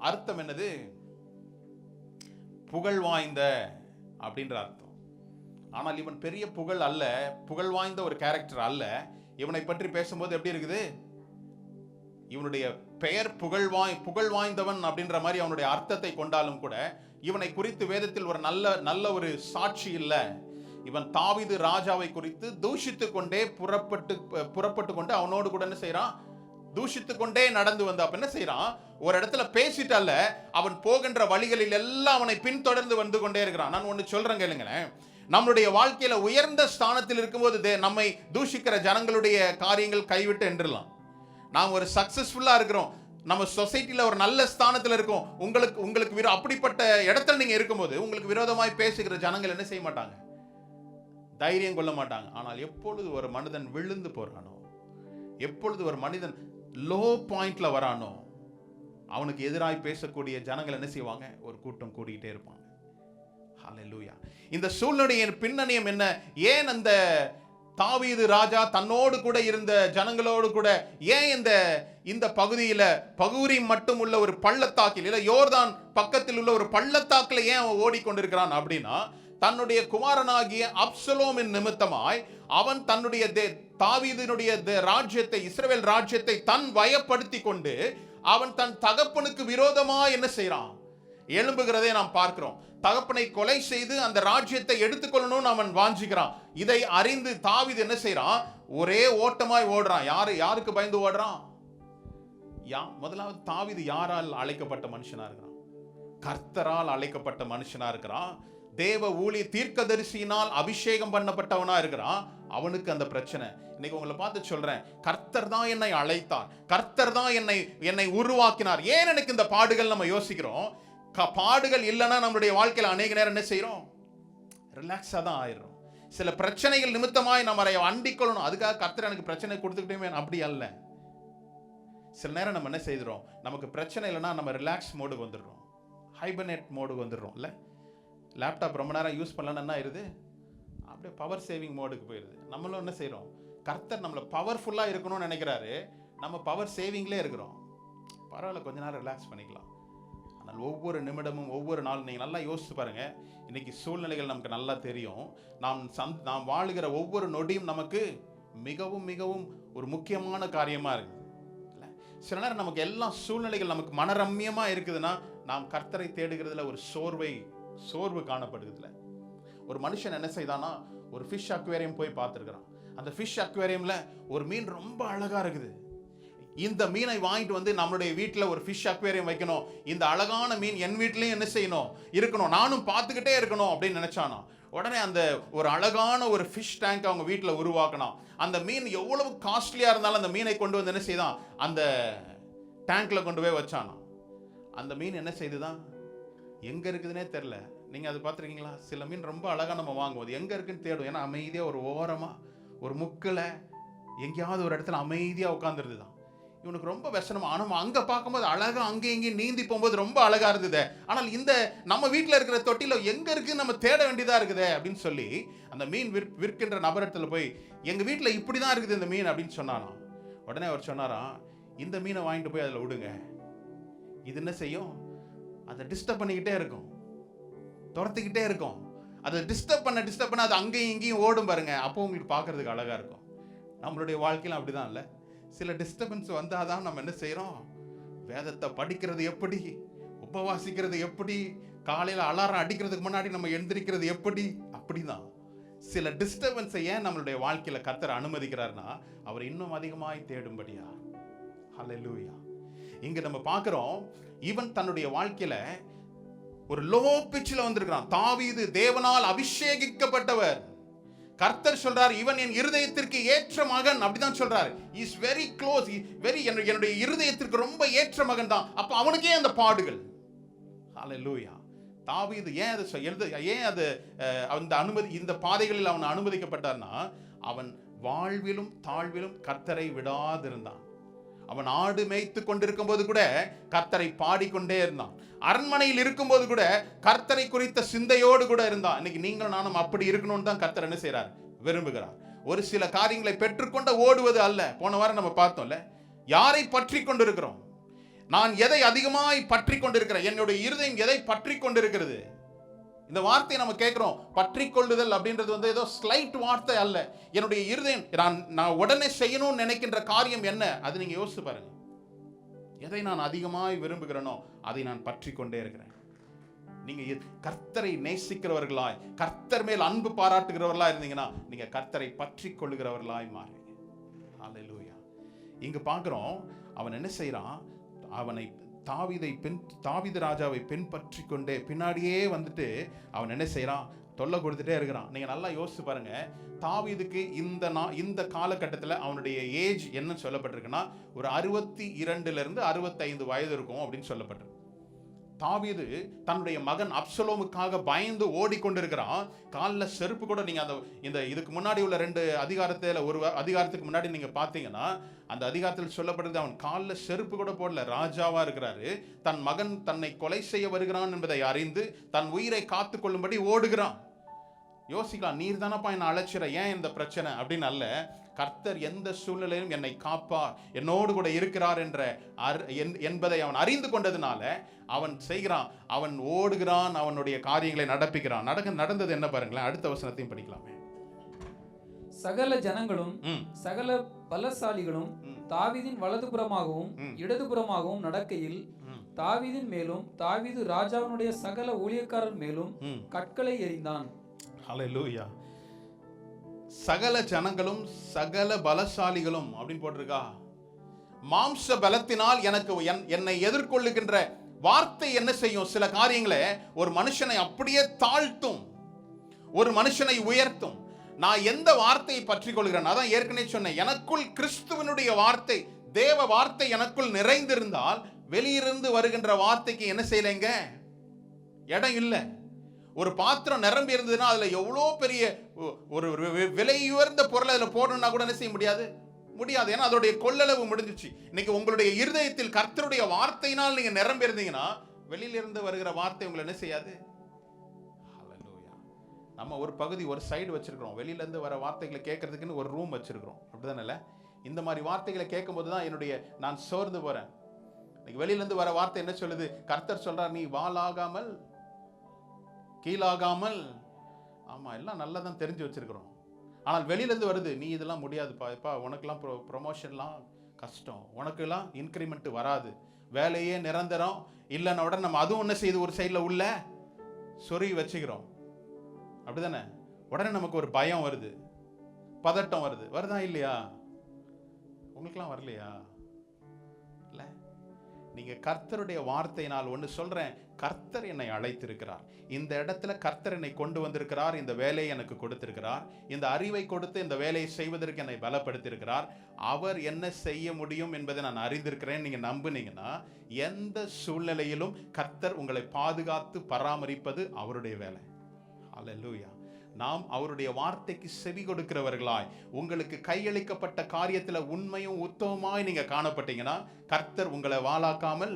அர்த்தம் என்னது? புகழ் வாய்ந்த அப்படின்ற அர்த்தம். ஆனால் இவன் பெரிய புகழ் அல்ல, புகழ் வாய்ந்த ஒரு கேரக்டர் அல்ல. இவனை பற்றி பேசும்போது எப்படி இருக்குது? இவனுடைய பெயர் புகழ் வாய்ந்தவன் அப்படின்ற மாதிரி அவனுடைய அர்த்தத்தை கொண்டாலும் கூட இவனை குறித்து வேதத்தில் ஒரு நல்ல ஒரு சாட்சி இல்லை. இவன் தாவீது ராஜாவை குறித்து தூஷித்து கொண்டே புறப்பட்டு கொண்டு அவனோடு கூட என்ன செய்யறான்? தூஷித்து கொண்டே நடந்து வந்து அப்ப என்ன செய்யறான்? ஒரு இடத்துல பேசிட்டல்ல, அவன் போகின்ற வழிகளில் எல்லாம் அவனை பின்தொடர்ந்து வந்து கொண்டே இருக்கிறான். நான் ஒன்னு சொல்றேன் கேளுங்களேன். நம்மளுடைய வாழ்க்கையில உயர்ந்த ஸ்தானத்தில் இருக்கும்போது நம்மை தூஷிக்கிற ஜனங்களுடைய காரியங்கள் கைவிட்டு என்றலாம். நாம் ஒரு சக்சஸ்ஃபுல்லா இருக்கிறோம், நம்ம சொசைட்டில ஒரு நல்ல ஸ்தானத்தில் இருக்கோம், உங்களுக்கு அப்படிப்பட்ட இடத்துல நீங்க இருக்கும்போது உங்களுக்கு விரோதமாய் பேசுகிற ஜனங்கள் என்ன செய்ய மாட்டாங்க? தைரியம் கொள்ள மாட்டாங்க. ஆனால் எப்பொழுது ஒரு மனிதன் விழுந்து போறானோ, எப்பொழுது ஒரு மனிதன் லோ பாயிண்ட்ல வரானோ, அவனுக்கு எதிராய் பேசக்கூடிய ஜனங்கள் என்ன செய்வாங்க? ஒரு கூட்டம் கூடிக்கிட்டே இருப்பாங்க. ஹல்லேலூயா. இந்த சூழ்நிலையின் பின்னணியம் என்ன? ஏன் அந்த தாவீது ராஜா தன்னோடு கூட இருந்த ஜனங்களோடு கூட ஏன் இந்த பகுதியில பகுரி மட்டும் உள்ள ஒரு பள்ளத்தாக்கில், இல்ல யோர்தான் பக்கத்தில் உள்ள ஒரு பள்ளத்தாக்கில் ஏன் அவன் ஓடிக்கொண்டிருக்கிறான் அப்படின்னா, தன்னுடைய குமாரனாகிய அப்சலோமின் நிமித்தமாய் அவன் தன்னுடைய தாவீதினுடைய ராஜ்யத்தை, இஸ்ரவேல் ராஜ்யத்தை தன் வயப்படுத்தி கொண்டு அவன் தன் தகப்பனுக்கு விரோதமா என்ன செய்யறான்? எழும்புகிறதை நாம் பார்க்கிறோம். தகப்பனை கொலை செய்து அந்த ராஜ்யத்தை எடுத்துக்கொள்ளணும்னு அவன் வாஞ்சிக்கிறான். இதை அறிந்து தாவீது என்ன செய்யறான்? ஒரே ஓட்டமாய் ஓடுறான். யாருக்கு பயந்து ஓடுறான்? முதலாவது தாவீது யாரால் அழைக்கப்பட்ட மனுஷனா இருக்கிறான்? கர்த்தரால் அழைக்கப்பட்ட மனுஷனா இருக்கிறான். தேவ ஊழிய தீர்க்கதரிசியினால் அபிஷேகம் பண்ணப்பட்டவனா இருக்கிறான். அவனுக்கு அந்த பிரச்சனை. இன்னைக்கு உங்களை பார்த்து சொல்றேன், கர்த்தர் தான் என்னை அழைத்தார், கர்த்தர் தான் என்னை உருவாக்கினார். ஏன் எனக்கு இந்த பாடுகள்? நம்ம யோசிக்கிறோம், பாடுகள் இல்லைன்னா நம்மளுடைய வாழ்க்கையில் அநேக நேரம் என்ன செய்யறோம்? ரிலாக்ஸா தான் ஆயிடுறோம். சில பிரச்சனைகள் நிமித்தமாய் நம்ம அண்டிக்கொள்ளணும், அதுக்காக கர்த்தர் எனக்கு பிரச்சனை கொடுத்துக்கிட்டே, அப்படி அல்ல. சில நேரம் நம்ம என்ன செய்கிறோம்? நமக்கு பிரச்சனை இல்லைன்னா நம்ம ரிலாக்ஸ் மோடுக்கு வந்துடுறோம், ஹைபர்னேட் மோடுக்கு வந்துடுறோம். இல்லை, லேப்டாப் ரொம்ப நேரம் யூஸ் பண்ணலன்னா என்ன ஆயிடுது? அப்படியே பவர் சேவிங் மோடுக்கு போயிடுது. நம்மளும் என்ன செய்கிறோம்? கர்த்தர் நம்மளை பவர்ஃபுல்லாக இருக்கணும்னு நினைக்கிறாரு, நம்ம பவர் சேவிங்லேயே இருக்கிறோம். பரவாயில்ல, கொஞ்ச நேரம் ரிலாக்ஸ் பண்ணிக்கலாம். ஆனால் ஒவ்வொரு நிமிடமும் ஒவ்வொரு நாளும் நீங்கள் நல்லா யோசிச்சு பாருங்கள். இன்றைக்கி சூழ்நிலைகள் நமக்கு நல்லா தெரியும். நாம் வாழுகிற ஒவ்வொரு நொடியும் நமக்கு மிகவும் மிகவும் ஒரு முக்கியமான காரியமாக இருக்குது. இல்லை, சில நேரம் நமக்கு எல்லா சூழ்நிலைகள் நமக்கு மனரம்யமாக இருக்குதுன்னா நாம் கர்த்தரை தேடுகிறதுல ஒரு சோர்வு காணப்படுகிறதுல. ஒரு மனுஷன் என்ன செய்தானா, ஒரு ஃபிஷ் அக்வேரியம் போய் பார்த்துருக்கிறான். அந்த ஃபிஷ் அக்வேரியம்ல ஒரு மீன் ரொம்ப அழகா இருக்குது. இந்த மீனை வாங்கிட்டு வந்து நம்மளுடைய வீட்டில் ஒரு ஃபிஷ் அக்வேரியம் வைக்கணும், இந்த அழகான மீன் என் வீட்லயும் என்ன செய்யணும், இருக்கணும், நானும் பார்த்துக்கிட்டே இருக்கணும் அப்படின்னு நினைச்சானா. உடனே அந்த ஒரு அழகான ஒரு ஃபிஷ் டேங்க் அவங்க வீட்டில் உருவாக்கணும். அந்த மீன் எவ்வளவு காஸ்ட்லியா இருந்தாலும் அந்த மீனை கொண்டு வந்து என்ன செய்தான், அந்த டேங்க்ல கொண்டு போய் வச்சானா. அந்த மீன் என்ன செய்துதான், எங்க இருக்குதுன்னே தெரியல. நீங்க அது பார்த்துருக்கீங்களா? சில மீன் ரொம்ப அழகா நம்ம வாங்குவது எங்க இருக்குன்னு தேடும். ஏன்னா அமைதியா ஒரு ஓரமா ஒரு முக்கில் எங்கேயாவது ஒரு இடத்துல அமைதியா உட்காந்துருது தான். இவனுக்கு ரொம்ப விஷனமா. ஆனால் அங்கே பார்க்கும்போது அழகா அங்கே இங்கேயும் நீந்தி போகும்போது ரொம்ப அழகா இருந்தது. ஆனால் இந்த நம்ம வீட்டில் இருக்கிற தொட்டில எங்க இருக்குன்னு நம்ம தேட வேண்டியதா இருக்குதே அப்படின்னு சொல்லி அந்த மீன் விற்கின்ற நபரத்தில் போய் எங்க வீட்டில் இப்படி தான் இருக்குது இந்த மீன் அப்படின்னு சொன்னானா. உடனே அவர் சொன்னாராம், இந்த மீனை வாங்கிட்டு போய் அதில் விடுங்க, இது என்ன செய்யும், அதை டிஸ்டர்ப் பண்ணிக்கிட்டே இருக்கும், துரத்துக்கிட்டே இருக்கும். அதை டிஸ்டர்ப் பண்ண அது அங்கேயும் இங்கேயும் ஓடும் பாருங்க, அப்போ உங்களுக்கு பார்க்கறதுக்கு அழகா இருக்கும். நம்மளுடைய வாழ்க்கையில அப்படிதான் இல்லை, சில டிஸ்டர்பன்ஸ் வந்தாதான் நம்ம என்ன செய்யறோம், வேதத்தை படிக்கிறது எப்படி, உபவாசிக்கிறது எப்படி, காலையில அலாரம் அடிக்கிறதுக்கு முன்னாடி நம்ம எழுந்திருக்கிறது எப்படி, அப்படிதான் சில டிஸ்டர்பன்ஸை ஏன் நம்மளுடைய வாழ்க்கையில கர்த்தர் அனுமதிக்கிறார்னா அவர் இன்னும் அதிகமாய் தேடும்படியா. ஹல்லேலூயா. இங்க நம்ம பார்க்கிறோம், இவன் தன்னுடைய வாழ்க்கையில ஒரு லோ பிட்ச்ல வந்திருக்கிறான். தாவீது தேவனால் அபிஷேகிக்கப்பட்டவர். கர்த்தர் சொல்றார், இவன் என் இருதயத்திற்கு ஏற்ற மகன், அப்படிதான் சொல்றாரு. இஸ் வெரி க்ளோஸ், வெரி என்னுடைய இருதயத்திற்கு ரொம்ப ஏற்ற மகன் தான். அப்ப அவனுக்கே அந்த பாடுகள். ஹல்லேலூயா. தாவீது ஏன் அது அந்த அனுமதி, இந்த பாதைகளில் அவன் அனுமதிக்கப்பட்டார்னா, அவன் வாழ்விலும் தாழ்விலும் கர்த்தரை விடாதிருந்தான். அவன் ஆடு மேய்த்து கொண்டிருக்கும் போது கூட கர்த்தரை பாடிக்கொண்டே இருந்தான். அரண்மனையில் இருக்கும்போது கூட கர்த்தரை குறித்த சிந்தையோடு கூட இருந்தான். இன்னைக்கு நீங்கள் நானும் அப்படி இருக்கணும்னு தான் கர்த்தர் என்ன செய்றார், விரும்புகிறார். ஒரு சில காரியங்களை பெற்றுக்கொண்ட ஓடுவது அல்ல. போன வாரம் நம்ம பார்த்தோம்ல, யாரை பற்றி கொண்டிருக்கிறோம், நான் எதை அதிகமாய் பற்றி கொண்டிருக்கிறேன், என்னுடைய இருதயம் எதை பற்றி கொண்டிருக்கிறது. இந்த வார்த்தையை நம்ம கேட்கிறோம், பற்றி கொள்ளுதல் அப்படின்றது வந்து ஏதோ ஸ்லைட் வார்த்தை அல்ல. என்னுடைய இருதயம், நான் உடனே செய்யணும்னு நினைக்கின்ற காரியம் என்ன, அது நீங்க யோசிச்சு பாருங்க. எதை நான் அதிகமாய் விரும்புகிறேனோ அதை நான் பற்றி கொண்டே இருக்கிறேன். நீங்க கர்த்தரை நேசிக்கிறவர்களாய், கர்த்தர் மேல் அன்பு பாராட்டுகிறவர்களாய் இருந்தீங்கன்னா நீங்க கர்த்தரை பற்றி கொள்ளுகிறவர்களாய் மாறுவீங்க. ஹல்லேலூயா. இங்க பார்க்கிறோம், அவன் என்ன செய்யறான், அவனை தாவீது ராஜாவை பின்பற்றி கொண்டே பின்னாடியே வந்துட்டு அவன் என்ன செய்யறான், தொல்லை கொடுத்துட்டே இருக்கிறான். நீங்க நல்லா யோசிச்சு பாருங்க, தாவீதுக்கு இந்த காலகட்டத்தில் அவனுடைய ஏஜ் என்ன சொல்லப்பட்டிருக்குன்னா, ஒரு 62 to 65 வயது இருக்கும் அப்படின்னு சொல்லப்பட்டிருக்கு. தாவீது தன்னுடைய மகன் அப்சலோமுக்காக பயந்து ஓடிக்கொண்டிருக்கிறான். காலில் செருப்பு கூட நீங்க இந்த இதுக்கு முன்னாடி உள்ள 2 அதிகாரத்தில், ஒரு அதிகாரத்துக்கு முன்னாடி நீங்க பார்த்தீங்கன்னா, அந்த அதிகாரத்தில் சொல்லப்படுறது அவன் காலில் செருப்பு கூட போடல. ராஜாவா இருக்கிறாரு, தன் மகன் தன்னை கொலை செய்ய வருகிறான் என்பதை அறிந்து தன் உயிரை காத்து கொள்ளும்படி ஓடுகிறான். யோசிக்கலாம், நீர் தானப்பா என்னை அழைச்சிட, ஏன் இந்த பிரச்சனை அப்படின்னு அல்ல. கர்த்தர் எந்த சூழ்நிலையிலும் என்னை காப்பார், என்னோடு கூட இருக்கிறார் என்பதை அவன் அறிந்து கொண்டதுனால அவன் செய்கிறான், அவன் ஓடுகிறான், அவனுடைய காரியங்களை நடப்பிக்கிறான். நடந்தது என்ன பாருங்களேன், அடுத்த வசனத்தையும் படிக்கலாமே. சகல ஜனங்களும் சகல பலசாலிகளும் தாவீதின் வலதுபுறமாகவும் இடதுபுறமாகவும் நடக்கையில் தாவீதின் மேலும் தாவீது ராஜாவினுடைய சகல ஊழியக்காரர் மேலும் கற்களை எறிந்தான். ஹல்லேலூயா. சகல ஜனங்களும் சகல பலசாலிகளும் அப்படின்னு போட்டிருக்கா. மாம்ச பலத்தினால் என்னை எதிர்கொள்ளுகின்ற வார்த்தை என்ன செய்யும், சில காரியங்களை ஒரு மனுஷனை அப்படியே தாழ்த்தும், ஒரு மனுஷனை உயர்த்தும். நான் எந்த வார்த்தையை பற்றி கொள்கிறேன், அதான் ஏற்கனவே சொன்னேன், எனக்குள் கிறிஸ்துவனுடைய வார்த்தை, தேவ வார்த்தை எனக்குள் நிறைந்திருந்தால் வெளியிருந்து வருகின்ற வார்த்தைக்கு என்ன செய்யலைங்க, இடம் இல்லை. ஒரு பாத்திரம் நிரம்பி இருந்ததுன்னா அதுல எவ்வளோ பெரிய ஒரு விலை உயர்ந்த பொருளை அதில் போடணும்னா கூட என்ன செய்ய முடியாது. ஏன்னா அதோடைய கொள்ளளவு முடிஞ்சிச்சு. இன்னைக்கு உங்களுடைய இருதயத்தில் கர்த்தருடைய வார்த்தையினால் நீங்க நிரம்பி இருந்தீங்கன்னா வெளியிலிருந்து வருகிற வார்த்தை உங்களை என்ன செய்யாது. நம்ம ஒரு பகுதி, ஒரு சைடு வச்சிருக்கிறோம், வெளியில இருந்து வர வார்த்தைகளை கேட்கறதுக்குன்னு ஒரு ரூம் வச்சிருக்கிறோம், அப்படிதானே? இந்த மாதிரி வார்த்தைகளை கேட்கும் போது தான் நான் சோர்ந்து போறேன். வெளியில இருந்து வர வார்த்தை என்ன சொல்லுது, கர்த்தர் சொல்றார், நீ வாளாகாமல் கீழாகாமல். ஆமா, எல்லாம் நல்லா தான் தெரிஞ்சு வச்சிருக்கிறோம். ஆனால் வெளியிலேருந்து வருது, நீ இதெல்லாம் முடியாதுப்பா, உனக்கெல்லாம் ப்ரொமோஷன்லாம் கஷ்டம், உனக்கெல்லாம் இன்க்ரிமெண்ட் வராது, வேலையே நிரந்தரம் இல்லைன்னா உடனே நம்ம அதுவும் என்ன செய்யுது, ஒரு சைடில் உள்ள சொருகி வச்சுக்கிறோம், அப்படிதானே? உடனே நமக்கு ஒரு பயம் வருது, பதட்டம் வருதா இல்லையா? உங்களுக்கெல்லாம் வரலையா? இல்லை, நீங்க கர்த்தருடைய வார்த்தையினால் ஒன்று சொல்றேன், கர்த்தர் என்னை அழைத்திருக்கிறார், இந்த இடத்துல கர்த்தர் என்னை கொண்டு வந்திருக்கிறார், இந்த வேலையை எனக்கு கொடுத்திருக்கிறார், இந்த அறிவை கொடுத்து இந்த வேலையை செய்வதற்கு என்னை பலப்படுத்தியிருக்கிறார், அவர் என்ன செய்ய முடியும் என்பதை நான் அறிந்திருக்கிறேன். நீங்க நம்புனீங்கன்னா எந்த சூழ்நிலையிலும் கர்த்தர் உங்களை பாதுகாத்து பராமரிப்பது அவருடைய வேலை. ஹல்லேலூயா. நாம் அவருடைய வார்த்தைக்கு செவி கொடுக்கிறவர்களாய், உங்களுக்கு கையளிக்கப்பட்ட காரியத்துல உண்மையும் உத்தமமாய் நீங்க காணப்பட்டீங்கன்னா கர்த்தர் உங்களை வாளாக்காமல்,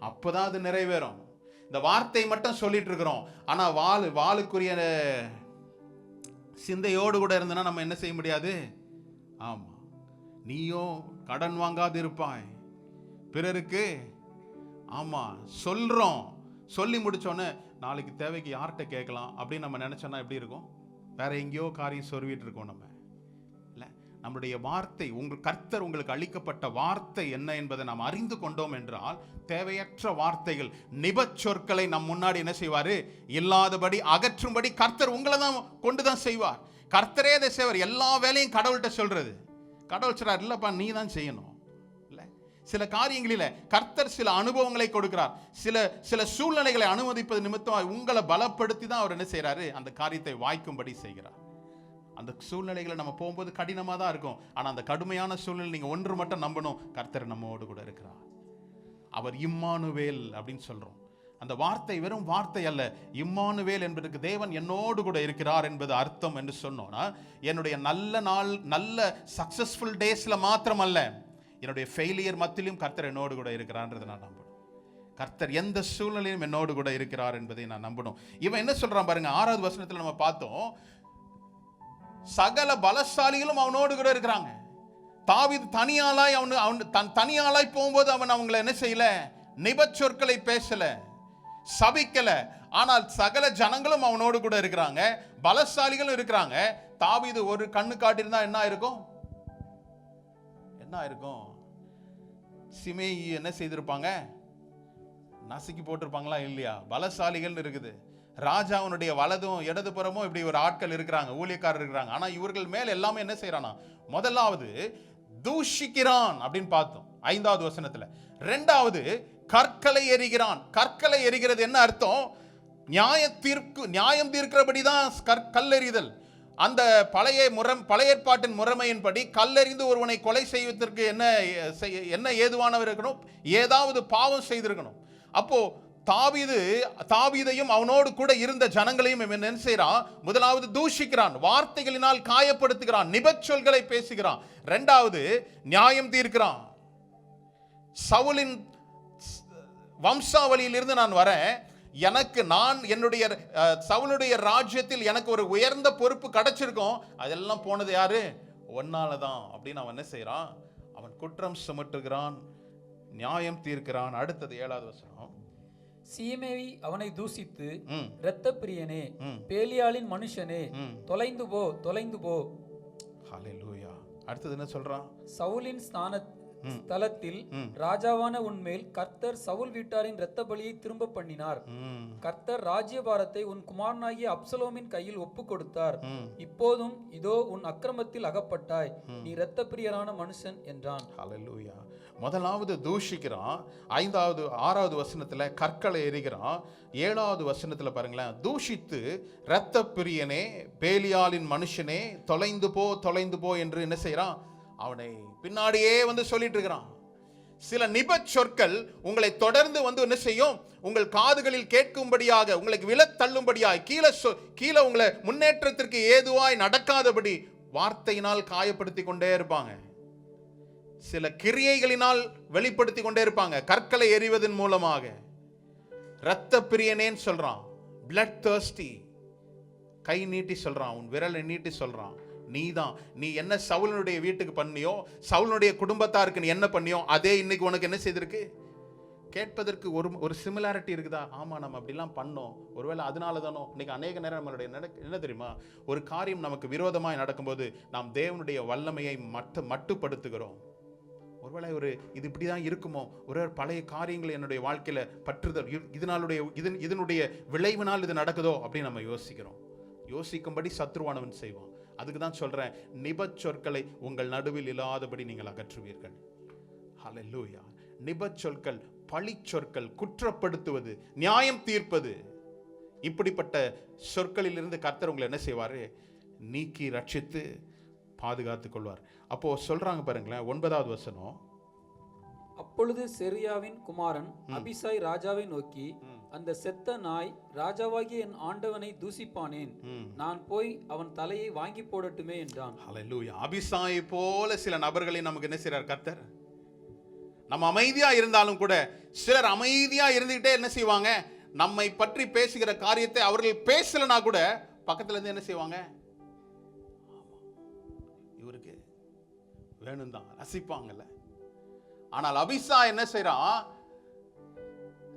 அப்பதான் அது நிறைவேறும். இந்த வார்த்தை மட்டும் சொல்லிட்டு இருக்கிறோம், ஆனா வாளுக்குரிய சிந்தையோடு கூட இருந்தனா நம்ம என்ன செய்ய முடியாது. ஆமா, நீயோ கடன் வாங்காது இருப்பாய், பிறருக்கு ஆமா சொல்றோம், சொல்லி முடிச்சோன்னு நாளைக்கு தேவைக்கு யார்கிட்ட கேட்கலாம் அப்படின்னு நம்ம நினைச்சோன்னா எப்படி இருக்கும், வேற எங்கேயோ காரியம் சொருவிட்டு இருக்கோம் நம்ம. இல்லை, நம்முடைய வார்த்தை, கர்த்தர் உங்களுக்கு அளிக்கப்பட்ட வார்த்தை என்ன என்பதை நாம் அறிந்து கொண்டோம் என்றால், தேவையற்ற வார்த்தைகள், நிபச்சொற்களை நம் முன்னாடி என்ன செய்வாரு? இல்லாதபடி அகற்றும்படி கர்த்தர் உங்களை தான் கொண்டுதான் செய்வார். கர்த்தரே அதை செய்வார். எல்லா வேலையும் கடவுள்கிட்ட சொல்றது. கடவுள் சொல்றார், இல்லப்பா நீ தான் செய்யணும். இல்ல, சில காரியங்களில கர்த்தர் சில அனுபவங்களை கொடுக்கிறார். சில சூழ்நிலைகளை அனுமதிப்பது நிமித்தம் உங்களை பலப்படுத்தி தான் அவர் என்ன செய்யறாரு? அந்த காரியத்தை வாய்க்கும்படி செய்கிறார். அந்த சூழ்நிலைகளை நம்ம போகும்போது கடினமாக தான் இருக்கும். ஆனால் அந்த கடுமையான சூழ்நிலை நீங்கள் ஒன்று மட்டும் நம்பணும், கர்த்தர் நம்மோடு கூட இருக்கிறார். அவர் இம்மானுவேல் அப்படின்னு சொல்றோம். அந்த வார்த்தை வெறும் வார்த்தை அல்ல. இம்மானுவேல் என்பதற்கு தேவன் என்னோடு கூட இருக்கிறார் என்பது அர்த்தம் என்று சொன்னோம்னா, என்னுடைய நல்ல நாள், நல்ல சக்சஸ்ஃபுல் டேஸ்ல மாத்திரம் அல்ல, என்னுடைய ஃபெயிலியர் மத்தியிலும் கர்த்தர் என்னோடு கூட இருக்கிறார்ன்றதை நான் நம்பணும். கர்த்தர் எந்த சூழ்நிலையும் என்னோடு கூட இருக்கிறார் என்பதை நான் நம்பணும். இவன் என்ன சொல்றான் பாருங்க, 6வது வசனத்தில் நம்ம பார்த்தோம், சகல பலசாலிகளும் அவனோடு கூட இருக்கிறாங்க. தாவீது தனியாளாய் தனியாளாய் போகும்போது அவன் அவங்களை என்ன செய்யல? நிபச்சொற்களை பேசல, சபிக்கல. ஆனால் சகல ஜனங்களும் அவனோடு கூட இருக்கிறாங்க, பலசாலிகளும் இருக்கிறாங்க. தாவீது ஒரு கண்ணு காட்டியிருந்தா என்ன இருக்கும்? என்ன இருக்கும்? சிமேயி என்ன செய்திருப்பாங்க? நசுக்கி போட்டிருப்பாங்களா இல்லையா? பலசாலிகள் இருக்குது. ராஜாவுடைய வலதும் இடது புறமும் இப்படி ஒரு ஆட்கள் இருக்கிறாங்க, ஊழியக்காரர் இருக்கிறாங்க. ஆனா இவர்கள் மேல் எல்லாமே என்ன செய்யறானா? முதலாவது தூஷிக்கிறான் அப்படின்னு பார்த்தோம் 5வது வசனத்துல. 2வது கற்களை எறிகிறான். கற்களை எறிகிறது என்ன அர்த்தம்? நியாயம் தீர்க்கிறபடிதான் கல்லெறிதல். அந்த பழைய ஏற்பாட்டின் முறைமையின்படி கல்லெறிந்து ஒருவனை கொலை செய்வதற்கு என்ன ஏதுவானவர் இருக்கணும்? ஏதாவது பாவம் செய்திருக்கணும். அப்போ தாவீதையும் அவனோடு கூட இருந்த ஜனங்களையும் என்ன செய்யறான்? முதலாவது தூஷிக்கிறான், வார்த்தைகளினால் காயப்படுத்துகிறான், நிபச்சொல்களை பேசுகிறான். 2வது நியாயம் தீர்க்கிறான். சவுலின் வம்சாவளியிலிருந்து நான் வரேன், என்னுடைய சவுலுடைய ராஜ்யத்தில் எனக்கு ஒரு உயர்ந்த பொறுப்பு கிடைச்சிருக்கும், அதெல்லாம் போனது யாரு? ஒன்னாலதான் அப்படின்னு அவன் என்ன செய்யறான்? அவன் குற்றம் சுமட்டுகிறான், நியாயம் தீர்க்கிறான். அடுத்தது 7வது வசனம். சீமேவி அவனை தூசித்து, இரத்த பிரியனே, பேலியாளின் மனுஷனே, தொலைந்து போ, தொலைந்து போ. ஹல்லேலூயா. அடுத்தது என்ன சொல்றான்? சவுலின் ஸ்தலத்தில் ராஜாவான உன்மேல் கர்த்தர் சவுல் வீட்டாரின் இரத்த பலியை திரும்ப பண்ணினார். கர்த்தர் ராஜ்யபாரத்தை உன் குமாரனாகிய அப்சலோமின் கையில் ஒப்பு கொடுத்தார். இப்போதும் இதோ உன் அக்கிரமத்தில் அகப்பட்டாய், நீ இரத்த பிரியரான மனுஷன் என்றான். ஹல்லேலூயா. முதலாவது தூஷிக்கிறான், 6வது வசனத்துல கற்களை எறிகிறான், 7வது வசனத்துல பாருங்களேன், தூஷித்து இரத்த பிரியனே, பேலியாளின் மனுஷனே, தொலைந்து போ, தொலைந்து போ என்று என்ன செய்யறான்? அவனை பின்னாடியே வந்து சொல்லிட்டு இருக்கிறான். சில நிபச்சொற்கள் உங்களை தொடர்ந்து வந்து என்ன செய்யும்? உங்கள் காதுகளில் கேட்கும்படியாக, உங்களுக்கு விழத் தள்ளும்படியாய், கீழே உங்களை முன்னேற்றத்திற்கு ஏதுவாய் நடக்காதபடி வார்த்தையினால் காயப்படுத்தி கொண்டே இருப்பாங்க. சில கிரியைகளினால் வெளிப்படுத்தி கொண்டே இருப்பாங்க, கற்களை எறிவதன் மூலமாக. இரத்த பிரியனேன்னு சொல்றான், பிளட் தர்ஸ்டி, கை நீட்டி சொல்றான், உன் விரலை நீட்டி சொல்றான், நீ என்ன சவுலுடைய வீட்டுக்கு பண்ணியோ, சவுலுடைய குடும்பத்தாருக்கு நீ என்ன பண்ணியோ, அதே இன்னைக்கு உனக்கு என்ன செய்திருக்கு? கேட்பதற்கு ஒரு சிமிலாரிட்டி இருக்குதா? ஆமா, நம்ம அப்படிலாம் பண்ணோம், ஒருவேளை அதனால தானோ. இன்னைக்கு அநேக நேரம் நம்மளுடைய என்ன தெரியுமா? ஒரு காரியம் நமக்கு விரோதமாய் நடக்கும்போது நாம் தேவனுடைய வல்லமையை மட்டுப்படுத்துகிறோம். ஒருவேளை இது இப்படிதான் இருக்குமோ, ஒரு பழைய காரியங்கள் என்னுடைய வாழ்க்கையில பற்றுதல், இதனுடைய விளைவினால் இது நடக்குதோ அப்படின்னு நம்ம யோசிக்கிறோம். யோசிக்கும்படி சத்ருவானவன் செய்வான். அதுக்கு தான் சொல்றேன், நிபச்சொற்களை உங்கள் நடுவில் இல்லாதபடி நீங்கள் அகற்றுவீர்கள். ஹல்லேலூயா. நிபச்சொற்கள், பழிச்சொற்கள், குற்றப்படுத்துவது, நியாயம் தீர்ப்பது, இப்படிப்பட்ட சொற்களில் இருந்து கர்த்தர் உங்களை என்ன செய்வாரு? நீக்கி ரட்சித்து பாதுகாத்துக் கொள்வார். அப்போ சொல்றாங்க பாருங்களேன், 9வது வசனம். அப்பொழுது செரியாவின் குமாரன் அபிசாய் ராஜாவை நோக்கி, அந்த செத்த நாய் ராஜாவாகிய என் ஆண்டவனை தூசிப்பானேன், நான் போய் அவன் தலையை வாங்கி போடட்டுமே என்றான். ஹல்லேலூயா. அபிசாய் போல சில நபர்களை நமக்கு என்ன செய்றார் கர்த்தர்? நம்ம அமைதியா இருந்தாலும் கூட சிலர் அமைதியா இருந்துகிட்டே என்ன செய்வாங்க? நம்மை பற்றி பேசுகிற காரியத்தை அவர்கள் பேசலனா கூட பக்கத்துல இருந்து என்ன செய்வாங்க? இவருக்கு வேணும் தான், ரசிப்பாங்கல்ல. ஆனால் அபிசா என்ன செய்றான்?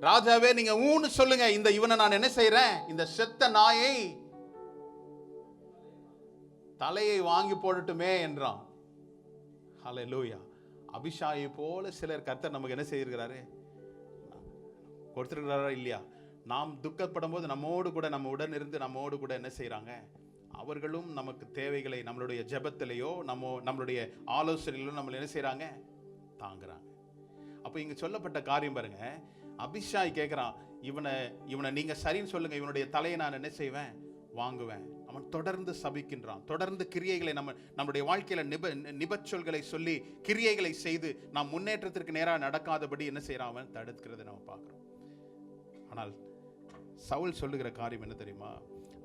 ராஜாவே நீங்க ஊன்னு சொல்லுங்க, இவனை நான் என்ன செய்றேன்? இந்த செத்த நாயை தலையை வாங்கி போடட்டுமே என்றான். ஹல்லேலூயா. அபிஷாயை போல சிலர் கர்த்தர் நமக்கு என்ன செய்திருக்கிறாரு, கொடுத்திருக்கிறாரா இல்லையா? நாம் துக்கப்படும் போது நம்மோடு கூட, நம்ம உடன் இருந்து நம்மோடு கூட என்ன செய்யறாங்க, அவர்களும் நமக்கு தேவைகளை நம்மளுடைய ஜெபத்திலேயோ நம்மளுடைய ஆலோசனையிலோ நம்மள என்ன செய்யறாங்க, தாங்குறாங்க. அப்ப இங்க சொல்லப்பட்ட காரியம் பாருங்க, அபிஷாய் கேட்கிறான், இவனை நீங்க சரின்னு சொல்லுங்க, இவனுடைய தலையை நான் என்ன செய்வேன், வாங்குவேன். அவன் தொடர்ந்து சபிக்கின்றான், தொடர்ந்து கிரியைகளை நம்முடைய வாழ்க்கையில நிபச்சொல்களை சொல்லி கிரியைகளை செய்து நாம் முன்னேற்றத்திற்கு நேராக நடக்காதபடி என்ன செய்யறான், அவன் தடுக்கிறதை நம்ம பார்க்கிறோம். ஆனால் சவுல் சொல்லுகிற காரியம் என்ன தெரியுமா,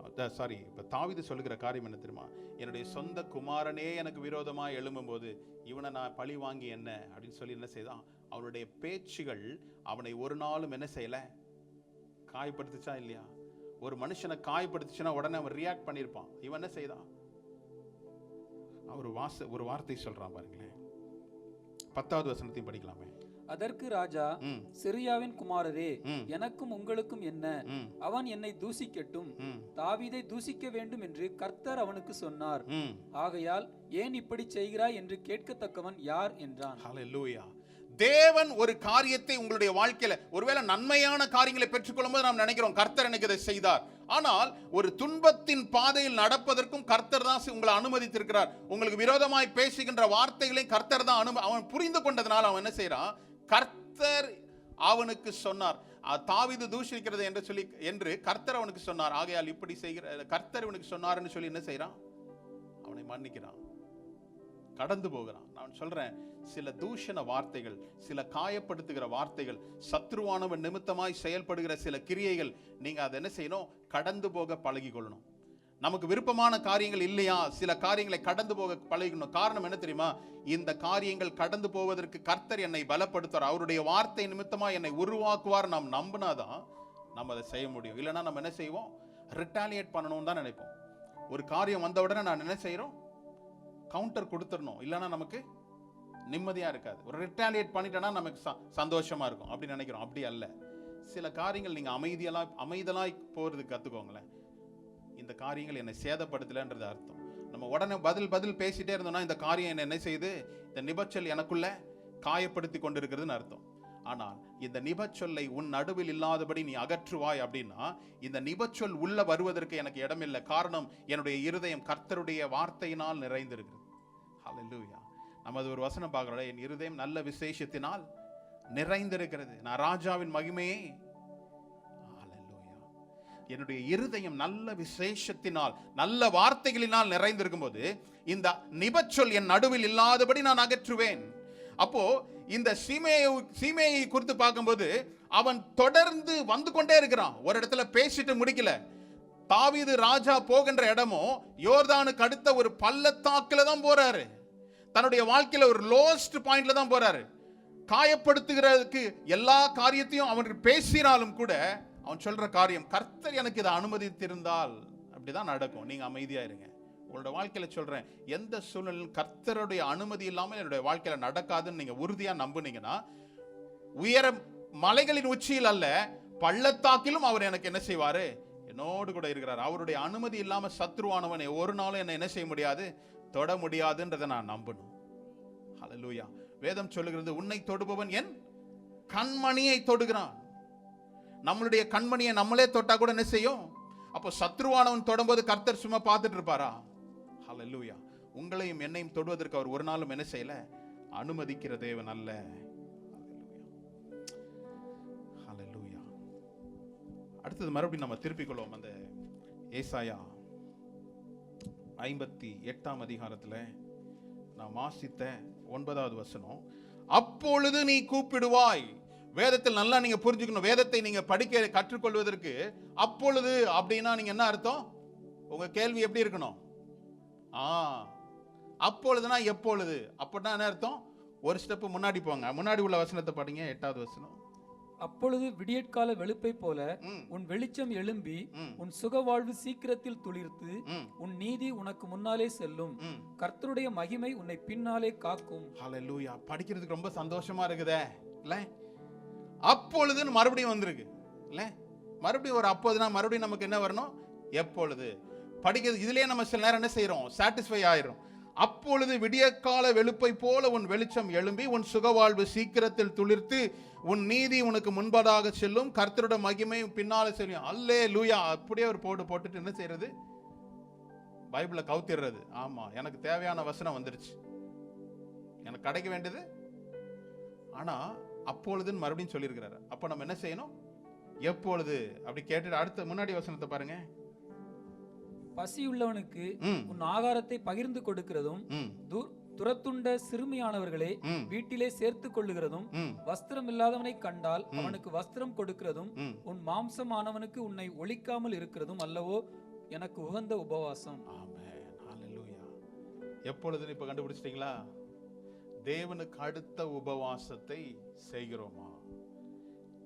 இப்ப தாவீது சொல்லுகிற காரியம் என்ன தெரியுமா, என்னுடைய சொந்த குமாரனே எனக்கு விரோதமா எழும்பும் போது இவனை நான் பழி வாங்கி என்ன அப்படின்னு சொல்லி என்ன செய்தான், அவனுடைய பேச்சுகள் அவனை ஒரு நாளும் என்ன செய்யல, காயப்படுத்துச்சா இல்லையா? ஒரு மனுஷனை காயப்படுத்துச்சுன்னா உடனே அவன் ரியாக்ட் பண்ணிருப்பான். இவன் என்ன செய்தான், ஒரு வார்த்தை சொல்றான் பாருங்களேன். 10வது வசனத்தையும் படிக்கலாமே. அதற்கு ராஜா, சிரியாவின் குமாரரே, எனக்கும் உங்களுக்கும் என்ன? அவன் என்னை தூசிக்கட்டும், தாவீதை தூசிக்க வேண்டும் என்று கர்த்தர் அவனுக்கு சொன்னார். ஆகையால் ஏன் இப்படி செய்கிறாய் என்று கேட்கத்தக்கவன் யார் என்றான். ஹல்லேலூயா. தேவன் ஒரு காரியத்தை உங்களுடைய வாழ்க்கையில ஒருவேளை நன்மையான காரியங்களை பெற்றுக்கொள்ளும் போது நாம் நினைக்கிறோம் கர்த்தர் எனக்கு இதை செய்தார். ஆனால் ஒரு துன்பத்தின் பாதையில் நடப்பதற்கும் கர்த்தர் தான் உங்களை அனுமதித்திருக்கிறார். உங்களுக்கு விரோதமாய் பேசுகின்ற வார்த்தைகளை கர்த்தர் தான் அவன் புரிந்து கொண்டதனால் அவன் என்ன செய்யறான், கர்த்தர் அவனுக்கு சொன்னார், தாவீது தூஷிக்கிறது என்று கர்த்தர் அவனுக்கு சொன்னார். ஆகையால் இப்படி செய்கிற கர்த்தர் அவனுக்கு சொன்னார்னு சொல்லி என்ன செய்யறான், அவனை மன்னிக்கிறான், கடந்து போகிறான். நான் சொல்றேன், சில தூஷண வார்த்தைகள், சில காயப்படுத்துகிற வார்த்தைகள், சத்ருவானவன் நிமித்தமாய் செயல்படுகிற சில கிரியைகள், நீங்க அதை என்ன செய்யணும், கடந்து போக பழகி கொள்ளணும். நமக்கு விருப்பமான காரியங்கள் இல்லையா, சில காரியங்களை கடந்து போக பழகிக்கணும். காரணம் என்ன தெரியுமா, இந்த காரியங்கள் கடந்து போவதற்கு கர்த்தர் என்னை பலப்படுத்துவார், அவருடைய வார்த்தை நிமித்தமா என்னை உருவாக்குவார். நாம் நம்பினாதான் நம்ம அதை செய்ய முடியும். இல்லைன்னா நம்ம என்ன செய்வோம், ரிட்டாலியேட் பண்ணணும் தான் நினைப்போம். ஒரு காரியம் வந்த உடனே நான் என்ன செய்யறோம், கவுண்டர் கொடுத்துடணும், இல்லைன்னா நமக்கு நிம்மதியா இருக்காது. ஒரு ரிட்டாலியேட் பண்ணிட்டோம்னா நமக்கு சந்தோஷமா இருக்கும் அப்படி நினைக்கிறோம். அப்படி அல்ல. சில காரியங்கள் நீங்க அமைதலாய் போறதுக்கு கத்துக்கோங்களேன். இந்த காரியங்கள் என்னை சேதப்படுத்தலன்றது அர்த்தம். நம்ம உடனே பதில் பேசிட்டே இருந்தோம்னா இந்த காரியம் என்ன செய்யுது, இந்த நிபச்சொல் எனக்குள்ள காயப்படுத்தி கொண்டிருக்கிறதுன்னு அர்த்தம். ஆனால் இந்த நிபச்சொல்லை உன் நடுவில் இல்லாதபடி நீ அகற்றுவாய் அப்படின்னா, இந்த நிபச்சொல் உள்ள வருவதற்கு எனக்கு இடமில்லை. காரணம், என்னுடைய இருதயம் கர்த்தருடைய வார்த்தையினால் நிறைந்திருக்கிறது. ஹல்லேலூயா. நம்ம அது ஒரு வசனம் பார்க்கிறோம், என் இருதயம் நல்ல விசேஷத்தினால் நிறைந்திருக்கிறது, நான் ராஜாவின் மகிமையே. ஹல்லேலூயா. என்னுடைய இருதயம் நல்ல விசேஷத்தினால், நல்ல வார்த்தைகளினால் நிறைந்திருக்கும் போது இந்த நிபச்சொல் என் நடுவில் இல்லாதபடி நான் அகற்றுவேன். அப்போ இந்த சீமேயை குறித்து பார்க்கும்போது அவன் தொடர்ந்து வந்து கொண்டே இருக்கிறான். ஒரு இடத்துல பேசிட்டு முடிக்கல. தாவீது ராஜா போகின்ற இடமும் யோர்தானுக்கு அடுத்த ஒரு பள்ளத்தாக்குல தான் போறாரு. தன்னுடைய வாழ்க்கையில ஒரு லோஸ்ட் பாயிண்ட்ல தான் போறாரு. காயப்படுத்துகிறதுக்கு எல்லா காரியத்தையும் அவனுக்கு பேசினாலும் கூட அவன் சொல்ற காரியம், கர்த்தர் எனக்கு இதை அனுமதித்திருந்தால் அப்படிதான் நடக்கும், நீங்க அமைதியா இருங்க. உங்களோட வாழ்க்கையில சொல்றேன், எந்த சூழ்நிலையும் கர்த்தருடைய அனுமதி இல்லாமல் என்னுடைய வாழ்க்கையில நடக்காதுன்னு நீங்க உறுதியா நம்புனீங்கன்னா, உயர மலைகளின் உச்சியில் அல்ல பள்ளத்தாக்கிலும் அவர் எனக்கு என்ன செய்வாரு, என்னோடு கூட இருக்கிறார். அவருடைய அனுமதி இல்லாம சத்ருவானவனை ஒரு நாளும் என்ன செய்ய முடியாது, தொட முடியாதுன்றதை நான் நம்பணும். ஹல்லேலூயா. வேதம் சொல்லுகிறது, உன்னை தொடுபவன் என் கண்மணியை தொடுகிறான். நம்மளுடைய கண்மணியை நம்மளே தொட்டா கூட என்ன செய்யும்? அப்போ சத்ருவானவன் தொடும்போது கர்த்தர் சும்மா பார்த்துட்டு இருப்பாரா? ஹல்லேலூயா. உங்களையும் என்னையும் தொடுவதற்கு அவர் ஒரு நாளும் என்ன செய்யல, அனுமதிக்கிற தேவன் அல்ல. ஹல்லேலூயா. அடுத்தது மறுபடியும் நம்ம திருப்பிக் கொள்வோம். அந்த ஏசாயா 58ஆம் அதிகாரத்துல நான் வாசித்த 9வது வசனம், அப்பொழுது நீ கூப்பிடுவாய். வேதத்தில் நல்லா நீங்க புரிஞ்சுக்கணும். வேதத்தை நீங்க படிக்க கற்றுக்கொள்வதற்கு அப்பொழுது அப்படின்னா நீங்க என்ன அர்த்தம்? உங்க கேள்வி எப்படி இருக்கணும்? அப்பொழுதுனா எப்பொழுது அப்படின்னா என்ன அர்த்தம்? ஒரு ஸ்டெப் முன்னாடி போங்க. முன்னாடி உள்ள வசனத்தை படிங்க, 8வது வசனம். அப்பொழுது விடியற்கால வெளுப்பை போல உன் வெளிச்சம் எழும்பி உன் சுகவாழ்வு சீக்கிரத்தில் துளிர்த்து உன் நீதி உனக்கு முன்னாலே செல்லும், கர்த்தருடைய மகிமை உன்னை பின்னாலே காக்கும். ஹல்லேலூயா. படிக்கிறதுக்கு ரொம்ப சந்தோஷமா இருக்குதே இல்ல? அப்பொழுதுன்னு மறுபடியும் வந்திருக்கு இல்ல? மறுபடியும் ஒரு அப்போதுனா மறுபடியும் நமக்கு என்ன வரணும்? எப்பொழுது. படிக்கிறது இதுலயே நம்ம சில நேரம் என்ன செய்யறோம், சாட்டிஸ்ஃபை ஆயிரும். அப்பொழுது விடியற்கால வெளுப்பை போல உன் வெளிச்சம் எழும்பி உன் சுகவாழ்வு சீக்கிரத்தில் துளிர்த்து உன் நீதி உனக்கு முன்பதாக செல்லும், கர்த்தருடைய மகிமை பின்னால செல்லும். அல்லேலூயா. அப்படியே ஒரு போட்டுட்டு என்ன செய்யறது? பைபிளை கவுத்திடுறது. ஆமா, எனக்கு தேவையான வசனம் வந்துருச்சு, எனக்கு கிடைக்க வேண்டியது. ஆனா அப்பொழுதுன்னு மறுபடியும் சொல்லியிருக்கிறாரு. அப்ப நம்ம என்ன செய்யணும்? எப்பொழுது அப்படி கேட்டுட்டு அடுத்த முன்னாடி வசனத்தை பாருங்க. பசியுள்ளவனுக்கு உன் ஆகாரத்தை பகிர்ந்து கொடுக்கிறதும், துரத்துண்ட சிறுமியானவர்களை வீட்டிலே சேர்த்து கொள்ளுகிறதும், வஸ்திரம் இல்லாதவனை கண்டால் அவனுக்கு வஸ்திரம் கொடுக்கிறதும், உன் மாம்சமானவனுக்கு உன்னை ஒழிக்காமல் இருக்கிறதும் அல்லவோ எனக்கு உகந்த உபவாசம். ஆமென். ஹல்லேலூயா. எப்பொழுதுன்னு இப்ப கண்டுபிடிச்சிட்டீங்களா? தேவனுக்கு அடுத்த உபவாசத்தை செய்கிறோமா?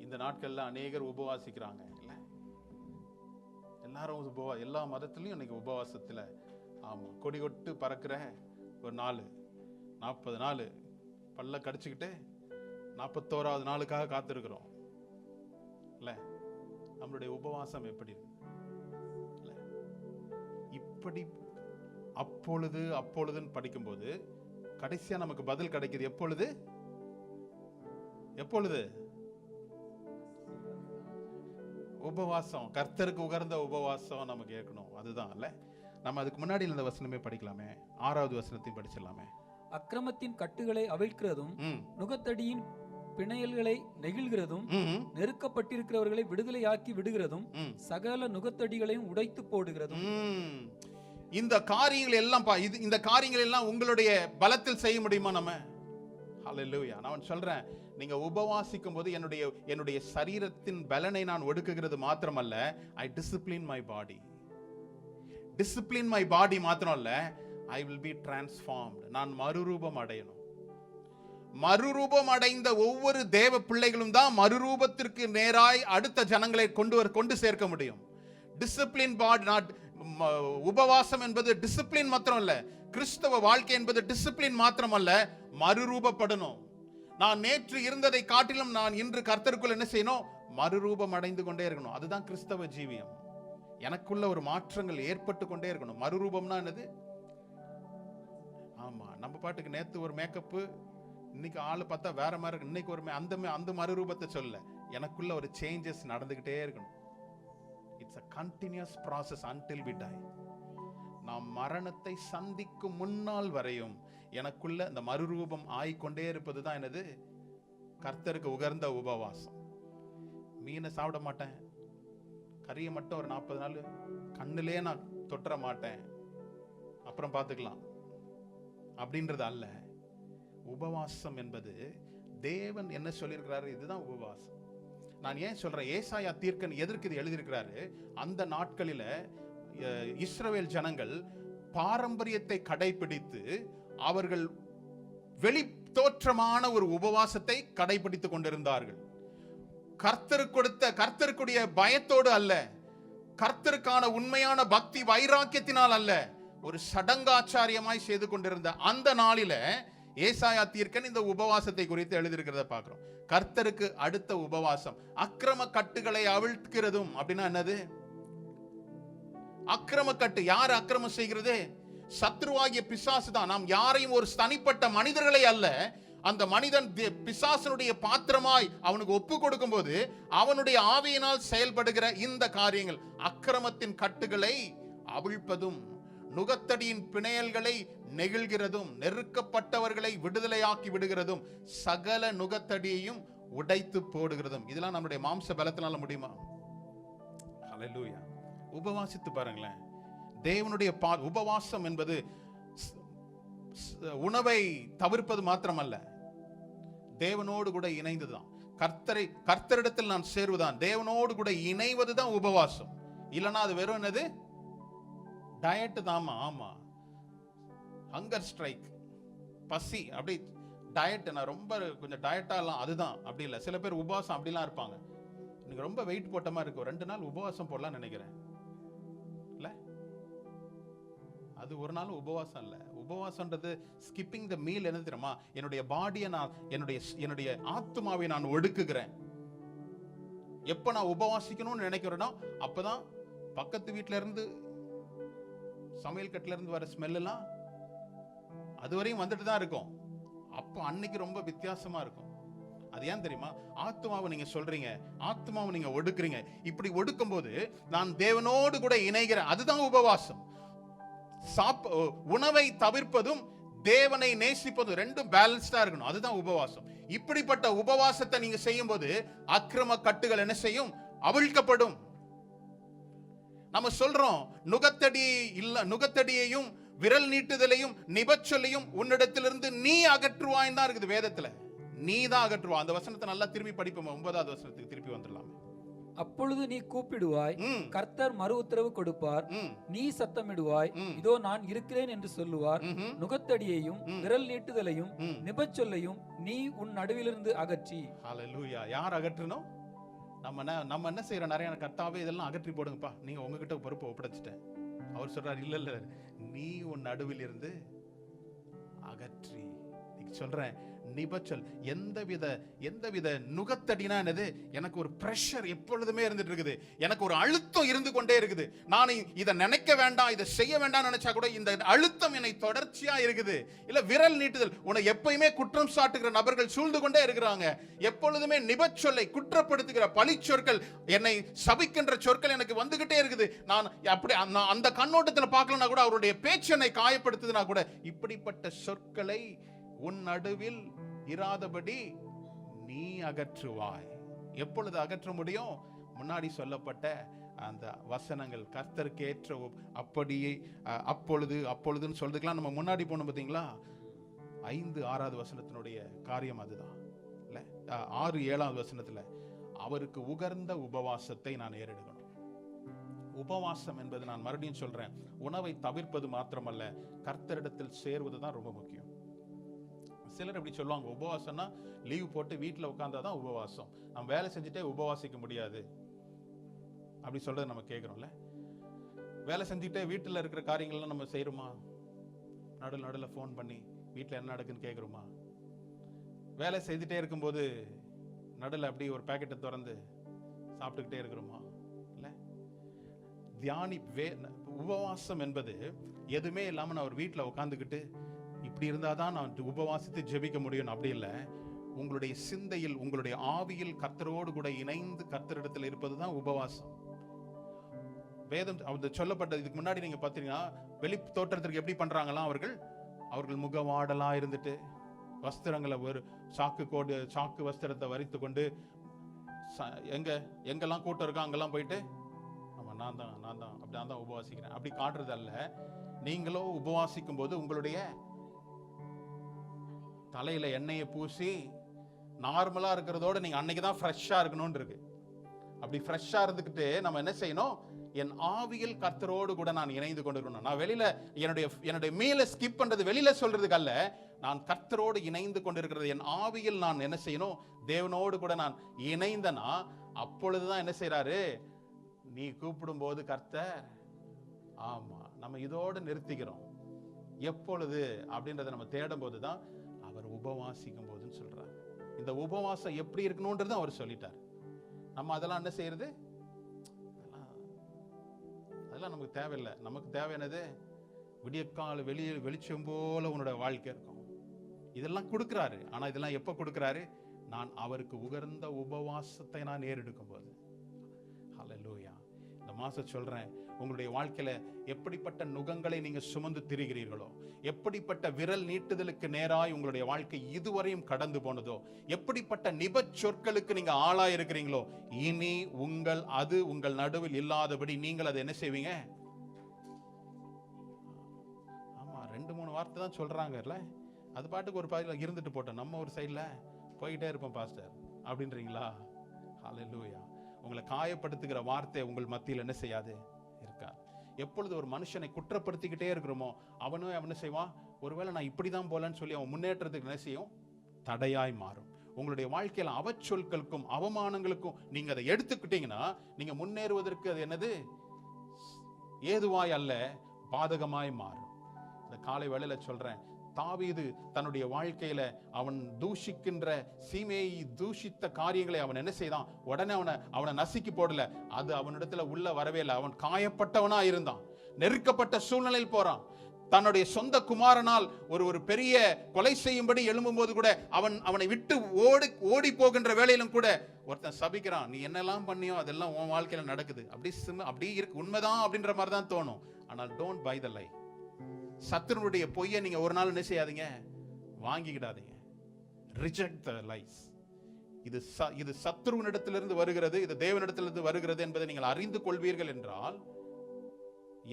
இந்த நாட்கள்ல அநேகர் உபவாசிக்கிறாங்க இல்ல? எல்லாரும் எல்லா மதத்திலையும் இன்னைக்கு உபவாசத்துல. ஆமா, கொடி கொட்டு பறக்கிற ஒரு நாள், 40 நாள் பல்ல கடிச்சுக்கிட்டு 41வது நாளுக்காக காத்திருக்கிறோம் இல்ல? நம்மளுடைய உபவாசம் எப்படி இருக்கு? இப்படி அப்பொழுதுன்னு படிக்கும்போது கடைசியா நமக்கு பதில் கிடைக்குது. எப்பொழுது? உபவாசம், கர்த்தருக்கு உகந்த உபவாசம் நம்ம கேட்கணும். அதுதான் இல்ல? நம்ம அதுக்கு முன்னாடி இந்த வசனமே படிக்கலாமே, 6வது வசனத்தையும் படிச்சிடலாமே. அக்கிரமத்தின் கட்டுகளை அவிழ்க்கிறதும், நுகத்தடியின் பிணையல்களை நெகிழ்கிறதும், நெருக்கப்பட்டிருக்கிறவர்களை விடுதலையாக்கி விடுகிறதும், சகல நுகத்தடிகளையும் உடைத்து போடுகிறதும். இந்த காரியங்கள் எல்லாம் இந்த காரியங்கள் எல்லாம் உங்களுடைய பலத்தில் செய்ய முடியுமா நம்ம? ஹல்லேலூயா. நான் சொல்றேன், நீங்க உபவாசிக்கும் போது என்னுடைய சரீரத்தின் பலனை நான் ஒடுக்குகிறது மாத்திரமல்ல, I discipline my body. Discipline my body மாத்திரம் அல்ல, ஐ வில் பி டிரான்ஸ்ஃபார்ம்டு. நான் மறுரூபம் அடையணும். மறுரூபம் அடைந்த ஒவ்வொரு தேவ பிள்ளைகளும் தான் மறுரூபத்திற்கு நேராய் அடுத்த ஜனங்களை கொண்டு சேர்க்க முடியும். டிசிப்ளின் பாடி. உபவாசம் என்பது டிசிப்ளின் மாத்திரம் அல்ல, கிறிஸ்தவ வாழ்க்கை என்பது டிசிப்ளின் மாத்திரம் அல்ல, மறுரூபப்படணும். நான் நேற்று இருந்ததை காட்டிலும் நான் இன்று கர்த்தருக்குள் என்ன செய்யணும்? மறுரூபம் அடைந்து கொண்டே இருக்கணும். அதுதான் கிறிஸ்தவ ஜீவியம். எனக்குள்ள ஒரு மாற்றங்கள் ஏற்பட்டு கொண்டே இருக்கணும். மறுரூபம்னா என்னது? ஆமா, நம்ம பாட்டுக்கு நேத்து ஒரு மேக்கப்பு, இன்னைக்கு ஆளு பார்த்தா வேற மாதிரி இருக்கு, இன்னைக்கு ஒரு அந்த மறுரூபத்தை சொல்ல, எனக்குள்ள ஒரு சேஞ்சஸ் நடந்துகிட்டே இருக்கணும். It's a continuous process until we die. நாம் மரணத்தை சந்திக்கும் முன்னால் வரையும் எனக்குள்ள இந்த மறுரூபம் ஆயிக்கொண்டே இருப்பது தான் என்னது? கர்த்தருக்கு உகந்த உபவாசம். மீனை சாப்பிட மாட்டேன், கறியை மட்டும் ஒரு 40 நாள் கண்ணிலே நான் தொட்டுற மாட்டேன், அப்புறம் பார்த்துக்கலாம் அப்படின்றது அல்ல. உபவாசம் என்பது தேவன் என்ன சொல்லியிருக்கிறாரு, இதுதான் உபவாசம். நான் ஏன் சொல்றேன், ஏசாயா தீர்க்கன் எதற்கு இது எழுதியிருக்கிறாரு? அந்த நாட்களில இஸ்ரவேல் ஜனங்கள் பாரம்பரியத்தை கடைபிடித்து அவர்கள் வெளி தோற்றமான ஒரு உபவாசத்தை கடைபிடித்துக் கொண்டிருந்தார்கள். கர்த்தருக்குடைய பயத்தோடு அல்ல, கர்த்தருக்கான உண்மையான பக்தி வைராக்கியத்தினால் அல்ல, ஒரு சடங்காச்சாரியமாய் செய்து கொண்டிருந்த அந்த நாளில ஏசாயா தீர்க்கன் இந்த உபவாசத்தை குறித்து எழுதியிருக்கிறத பார்க்கிறோம். கர்த்தருக்கு அடுத்த உபவாசம் அக்கிரம கட்டுகளை அவிழ்க்கிறதும். அப்படின்னா என்னது? அக்கிரம கட்டு. யார் அக்கிரமம் செய்கிறது? சத்ருவாகிய பிசாசு தான். நாம் யாரையும் ஒரு தனிப்பட்ட மனிதர்களை அல்ல, அந்த மனிதன் பிசாசனுடைய பாத்திரமாய் அவனுக்கு ஒப்பு கொடுக்கும் போது அவனுடைய ஆவியினால் செயல்படுகிற இந்த காரியங்கள், அக்கிரமத்தின் கட்டுகளை அவிழ்ப்பதும், நுகத்தடியின் பிணையல்களை நெகிழ்கிறதும், நெருக்கப்பட்டவர்களை விடுதலையாக்கி விடுகிறதும், சகல நுகத்தடியையும் உடைத்து போடுகிறதும். இதெல்லாம் நம்முடைய மாம்ச பலத்தினால முடியுமா? ஹல்லேலூயா. உபவாசித்து பாருங்களேன். தேவனுடைய உபவாசம் என்பது உணவை தவிர்ப்பது மாத்திரமல்ல, தேவனோடு கூட இணைந்துதான். கர்த்தரிடத்தில் நான் சேர்வதான், தேவனோடு கூட இணைவதுதான் உபவாசம். இல்லைன்னா அது வெறும் என்னது? டயட் தாமா. ஆமா, ஹங்கர் ஸ்ட்ரைக், பசி. அப்படி டயட், நான் ரொம்ப கொஞ்சம் டயட்டாலாம், அதுதான். அப்படி இல்லை. சில பேர் உபவாசம் அப்படிலாம் இருப்பாங்க. நீங்க ரொம்ப வெயிட் போட்ட மாதிரி இருக்கும், 2 நாள் உபவாசம் போடலாம் நினைக்கிறேன் இல்ல? அது ஒரு நாள் உபவாசம் இல்ல. உபவாசம்ன்றது ஸ்கிப்பிங் த மீல். என்ன தெரியுமா? என்னுடைய பாடியை நான், என்னுடைய ஆத்மாவை நான் ஒடுக்குகிறேன். எப்ப நான் உபவாசிக்கணும்னு நினைக்கிறேனோ அப்பதான் பக்கத்து வீட்டுல இருந்து, சமையல் கட்டுல இருந்து வர ஸ்மெல் எல்லாம் அதுவரையும் வந்துட்டு தான் இருக்கும். அப்போ அன்னைக்கு ரொம்ப வித்தியாசமா இருக்கும். அது ஏன் தெரியுமா? ஆத்மாவை நீங்க சொல்றீங்க, ஆத்மாவை நீங்க ஒடுக்குறீங்க. இப்படி ஒடுக்கும் போது நான் தேவனோடு கூட இணைகிறேன். அதுதான் உபவாசம். உணவை தவிர்ப்பதும் தேவனை நேசிப்பதும் ரெண்டும் பேலன்ஸ்டா இருக்கணும். அதுதான் உபவாசம். இப்படிப்பட்ட உபவாசத்தை நீங்க செய்யும் போது அக்கிரம கட்டுகள் என்ன செய்யும்? அவிழ்க்கப்படும். நம்ம சொல்றோம் நுகத்தடியையும் விரல் நீட்டுதலையும் நிபச்சொல்லையும் உன்னிடத்திலிருந்து நீ அகற்றுவாய் தான் இருக்குது வேதத்துல. நீ தான் அகற்றுவா. அந்த வசனத்தை நல்லா திரும்பி படிப்போம். 9வது வசனத்துக்கு திருப்பி வந்துடலாம். அப்பொழுது நீ கூப்பிடுவாய், கர்த்தர் மறு உத்தரவு கொடுப்பார். நீ சத்தமிடுவாய், இதோ நான் இருக்கிறேன் என்று சொல்லுவார். நுகத்தடியையும் விரல் நீட்டுதலையும் நிபச்சொல்லையும் நீ உன் நடுவிலிருந்து அகற்றி. ஹல்லேலூயா. யார் அகற்றணும்? நம்ம என்ன செய்யறோம்? நிறைய கர்த்தாவே இதெல்லாம் அகற்றி போடுங்கப்பா, நீங்க உங்ககிட்ட பொறுப்பை ஒப்படைச்சிட்டேன். அவர் சொல்றாரு, இல்ல நீ உன் நடுவில் இருந்து அகற்றி. சொல்றேன் நிபச்சல். எந்தவித நுகத்தடினா என்னது? எனக்கு ஒரு பிரஷர் எப்பொழுதுமே இருந்துட்டு இருக்குது. எனக்கு ஒரு அழுத்தம் இருந்து கொண்டே இருக்குது. நான் இதை நினைக்க வேண்டாம், இதை செய்ய வேண்டாம் நினைச்சா கூட இந்த அழுத்தம் என்னை தொடர்ச்சியா இருக்குது. இல்ல விரல் நீட்டுதல். உன்னை எப்பயுமே குற்றம் சாட்டுகிற நபர்கள் சூழ்ந்து கொண்டே இருக்கிறாங்க. எப்பொழுதுமே நிபச்சொல்லை, குற்றப்படுத்துகிற பழி சொற்கள், என்னை சபிக்கின்ற சொற்கள் எனக்கு வந்துகிட்டே இருக்குது. நான் அப்படி அந்த கண்ணோட்டத்தில் பார்க்கலனா கூட அவருடைய பேச்சு என்னை காயப்படுத்துதுனா கூட இப்படிப்பட்ட சொற்களை உன் நடுவில் இராதபடி நீ அகற்றுவாய். எப்பொழுது அகற்ற முடியும்? முன்னாடி சொல்லப்பட்ட அந்த வசனங்கள் கர்த்தருக்கு ஏற்ற அப்படியே அப்பொழுதுன்னு சொல்றதுக்கெல்லாம் நம்ம முன்னாடி போனோம் பார்த்தீங்களா? 5, 6வது வசனத்தினுடைய காரியம் அதுதான் இல்ல. 6, 7வது வசனத்துல அவருக்கு உகர்ந்த உபவாசத்தை நான் ஏறெடுக்கணும். உபவாசம் என்பது, நான் மறுபடியும் சொல்றேன், உணவை தவிர்ப்பது மாத்திரமல்ல, கர்த்தரிடத்தில் சேர்வது தான் ரொம்ப முக்கியம். சிலர் எப்படி சொல்லுவாங்க, உபவாசம்னா லீவ் போட்டு வீட்டில் உட்கார்ந்தாதான் உபவாசம், நம்ம வேலை செஞ்சுட்டே உபவாசிக்க முடியாது அப்படி சொல்றது நம்ம கேட்குறோம்ல. வேலை செஞ்சுட்டே வீட்டில் இருக்கிற காரியங்கள்லாம் நம்ம செய்யறோமா? நடுவில் ஃபோன் பண்ணி வீட்டில் என்ன நடக்குன்னு கேட்குறோமா? வேலை செய்துட்டே இருக்கும்போது நடுவில் அப்படி ஒரு பேக்கெட்டை திறந்து சாப்பிட்டுக்கிட்டே இருக்கிறோமா? இல்லை. உபவாசம் என்பது எதுவுமே இல்லாமல் நான் ஒரு வீட்டில் உட்காந்துக்கிட்டு இப்படி இருந்தாதான் நான் உபவாசித்து ஜெபிக்க முடியும் அப்படி இல்லை. உங்களுடைய சிந்தையில், உங்களுடைய ஆவியில் கர்த்தரோடு கூட இணைந்து கர்த்தரிடத்தில் இருப்பதுதான் உபவாசம். வேதம் சொல்லப்பட்ட இதுக்கு முன்னாடி நீங்க பார்த்தீங்கன்னா, வெளி தோற்றத்திற்கு எப்படி பண்றாங்களாம்? அவர்கள் முகவாடலா இருந்துட்டு வஸ்திரங்களை ஒரு சாக்கு வஸ்திரத்தை வரித்து கொண்டு எங்கெல்லாம் கூட்டம் இருக்கோ அங்கெல்லாம் போயிட்டு நான் தான் உபவாசிக்கிறேன் அப்படி காட்டுறது அல்ல. நீங்களோ உபவாசிக்கும் போது உங்களுடைய தலையில எண்ணெயை பூசி நார்மலா இருக்கிறதோட நீங்க அன்னைக்கு தான் ஃப்ரெஷ்ஷா இருக்கணும்னு இருக்கு. அப்படி ஃப்ரெஷ்ஷா இருந்துக்கிட்டு நம்ம என்ன செய்யணும்? என் ஆவியில் கர்த்தரோடு கூட நான் இணைந்து கொண்டிருக்கணும். நான் வெளியில என்னுடைய மீலை ஸ்கிப் பண்றது வெளியில சொல்றதுக்கு அல்ல, நான் கர்த்தரோடு இணைந்து கொண்டிருக்கிறது என் ஆவியில் நான் என்ன செய்யணும்? தேவனோடு கூட நான் இணைந்தனா அப்பொழுதுதான் என்ன செய்யறாரு? நீ கூப்பிடும் போது கர்த்தர், ஆமா நம்ம இதோடு நிறுத்திக்கிறோம். எப்பொழுது அப்படின்றத நம்ம தேடும் போதுதான் அவர் உபவாசிக்கும் போதுன்னு சொல்றாரு. இந்த உபவாசம் எப்படி இருக்கணும்ன்றது அவர் சொல்லிட்டார். நம்ம அதெல்லாம் என்ன செய்யறது? அதெல்லாம் நமக்கு தேவையில்லை. நமக்கு தேவையானது விடியற்கால வெளிச்சம் போல உன்னோட வாழ்க்கை இருக்கும். இதெல்லாம் கொடுக்கிறாரு. ஆனா இதெல்லாம் எப்ப கொடுக்கிறாரு? நான் அவருக்கு உகர்ந்த உபவாசத்தை நான் ஏறெடுக்கும் போது. ஹல்லேலூயா. இந்த மாசம் சொல்றேன், உங்களுடைய வாழ்க்கையில எப்படிப்பட்ட நுகங்களை நீங்க சுமந்து திரிகிறீர்களோ, எப்படிப்பட்ட விரல் நீட்டுதலுக்கு நேராய் உங்களுடைய வாழ்க்கை இதுவரையும் கடந்து போனதோ, எப்படிப்பட்ட நிபச்சொற்களுக்கு நீங்க ஆளாயிருக்கிறீங்களோ, இனி உங்கள் நடுவில் இல்லாதபடி நீங்கள் அதை என்ன செய்வீங்க? ஆமா, 2-3 வார்த்தை தான் சொல்றாங்கல்ல, அது பாட்டுக்கு ஒரு பாதியில் இருந்துட்டு போட்டோம், நம்ம ஒரு சைட்ல போயிட்டே இருப்போம் பாஸ்டர் அப்படின்றீங்களா? ஹல்லேலூயா. உங்களை காயப்படுத்துகிற வார்த்தை உங்கள் மத்தியில் என்ன செய்யாது? இருக்கா. எப்பொழுது ஒரு மனுஷனை குற்றப்படுத்திக்கிட்டே இருக்கிறோமோ அவனே என்ன செய்வான்? ஒருவேளை நான் இப்படிதான் போலன்னு சொல்லி அவன் முன்னேற்றத்துக்கு என்ன செய்யும்? தடையாய் மாறும். உங்களுடைய வாழ்க்கையில அவச்சொற்களுக்கும் அவமானங்களுக்கும் நீங்க அதை எடுத்துக்கிட்டீங்கன்னா நீங்க முன்னேறுவதற்கு அது என்னது? ஏதுவாய் அல்ல, பாதகமாய் மாறும். இந்த காலை வேளையில சொல்றேன், தாவீது தன்னுடைய வாழ்க்கையில அவன் தூஷிக்கின்ற சீமையை தூஷித்த காரியங்களை அவன் என்ன செய்தான்? உடனே அவனை நசுக்கி போடல. அது அவனிடத்துல உள்ள வரவே இல்லை. அவன் காயப்பட்டவனா இருந்தான். நெருக்கப்பட்ட சூழ்நிலையில் போறான். தன்னுடைய சொந்த குமாரனால் ஒரு பெரிய கொலை செய்யும்படி எழும்பும்போது கூட அவனை விட்டு ஓடி போகின்ற வேளையிலும் கூட ஒருத்தன் சபிக்கிறான், நீ என்னெல்லாம் பண்ணியோ அதெல்லாம் உன் வாழ்க்கையில நடக்குது. அப்படி இருக்கு, உண்மைதான் அப்படின்ற மாதிரி தான் தோணும். ஆனால் டோன்ட் பை த லை. சத்துருனுடைய பொய்யை நீங்க ஒரு நாள் என்ன செய்யாதீங்க, வாங்கிக்கிடாதீங்க. ரிஜெக்ட் த லைஸ். இது சத்துருவனிடத்திலிருந்து வருகிறது, இது தேவனிடத்திலிருந்து வருகிறது என்பதை நீங்கள் அறிந்து கொள்வீர்கள் என்றால்,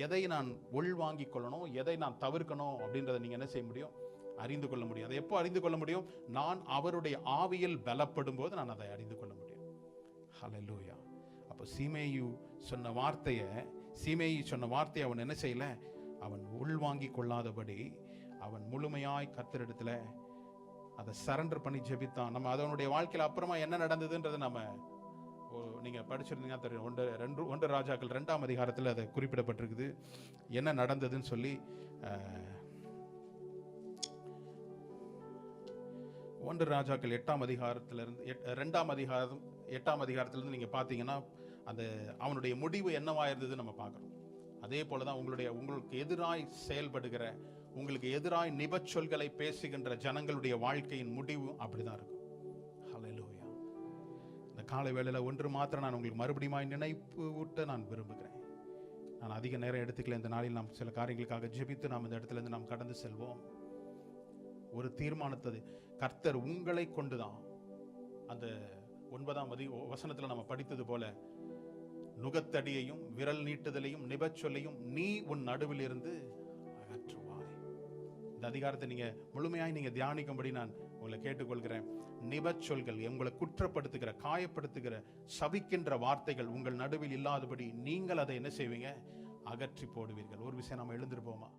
எதை நான் உள்வாங்கிக் கொள்ளணும், எதை நான் தவிர்க்கணும் அப்படின்றத நீங்க என்ன செய்ய முடியும், அறிந்து கொள்ள முடியும். அதை எப்போ அறிந்து கொள்ள முடியும்? நான் அவருடைய ஆவியில் பலப்படும் போது நான் அதை அறிந்து கொள்ள முடியும். ஹல்லேலூயா. அப்போ சீமேயி சொன்ன வார்த்தையை அவன் என்ன செய்யல, அவன் உள்வாங்கிக் கொள்ளாதபடி அவன் முழுமையாய் கர்த்தரிடத்துல அதை சரண்டர் பண்ணி ஜெபித்தான். நம்ம அதனுடைய வாழ்க்கையில் அப்புறமா என்ன நடந்ததுன்றதை நம்ம நீங்க படிச்சிருந்தீங்க தெரியும். 1 ராஜாக்கள் 2ஆம் அதிகாரத்தில் அதை குறிப்பிடப்பட்டிருக்குது, என்ன நடந்ததுன்னு சொல்லி. 1 ராஜாக்கள் 8ஆம் அதிகாரத்திலிருந்து 8ஆம் அதிகாரத்திலிருந்து நீங்க பார்த்தீங்கன்னா அந்த அவனுடைய முடிவு என்னவா இருந்தது நம்ம பார்க்கறோம். அதே போலதான் உங்களுக்கு எதிராய் செயல்படுகிற, உங்களுக்கு எதிராய் நிபச்சொல்களை பேசுகின்ற ஜனங்களுடைய வாழ்க்கையின் முடிவு அப்படிதான் இருக்கும். ஹல்லேலூயா. இந்த காலை வேளையில ஒன்று மாத்திரம் நான் உங்களுக்கு மறுபடியும் நினைப்பு ஊட்ட நான் விரும்புகிறேன். நான் அதிக நேரம் எடுத்துக்கல. இந்த நாளில் நாம் சில காரியங்களுக்காக ஜெபித்து நாம் இந்த இடத்துல இருந்து நாம் கடந்து செல்வோம். ஒரு தீர்மானத்தை கர்த்தர் உங்களை கொண்டுதான், அந்த 9ஆம் வசனத்துல நம்ம படித்தது போல, நுகத்தடியையும் விரல் நீட்டுதலையும் நிபச்சொல்லையும் நீ உன் நடுவில் இருந்து அகற்றுவாய். இந்த அதிகாரத்தை நீங்க முழுமையாய் நீங்க தியானிக்கும்படி நான் உங்களை கேட்டுக்கொள்கிறேன். நிபச்சொல்கள், உங்களை குற்றப்படுத்துகிற, காயப்படுத்துகிற, சபிக்கின்ற வார்த்தைகள் உங்கள் நடுவில் இல்லாதபடி நீங்கள் அதை என்ன செய்வீங்க, அகற்றி போடுவீர்கள். ஒரு விஷயம் நம்ம எழுந்திருப்போமா?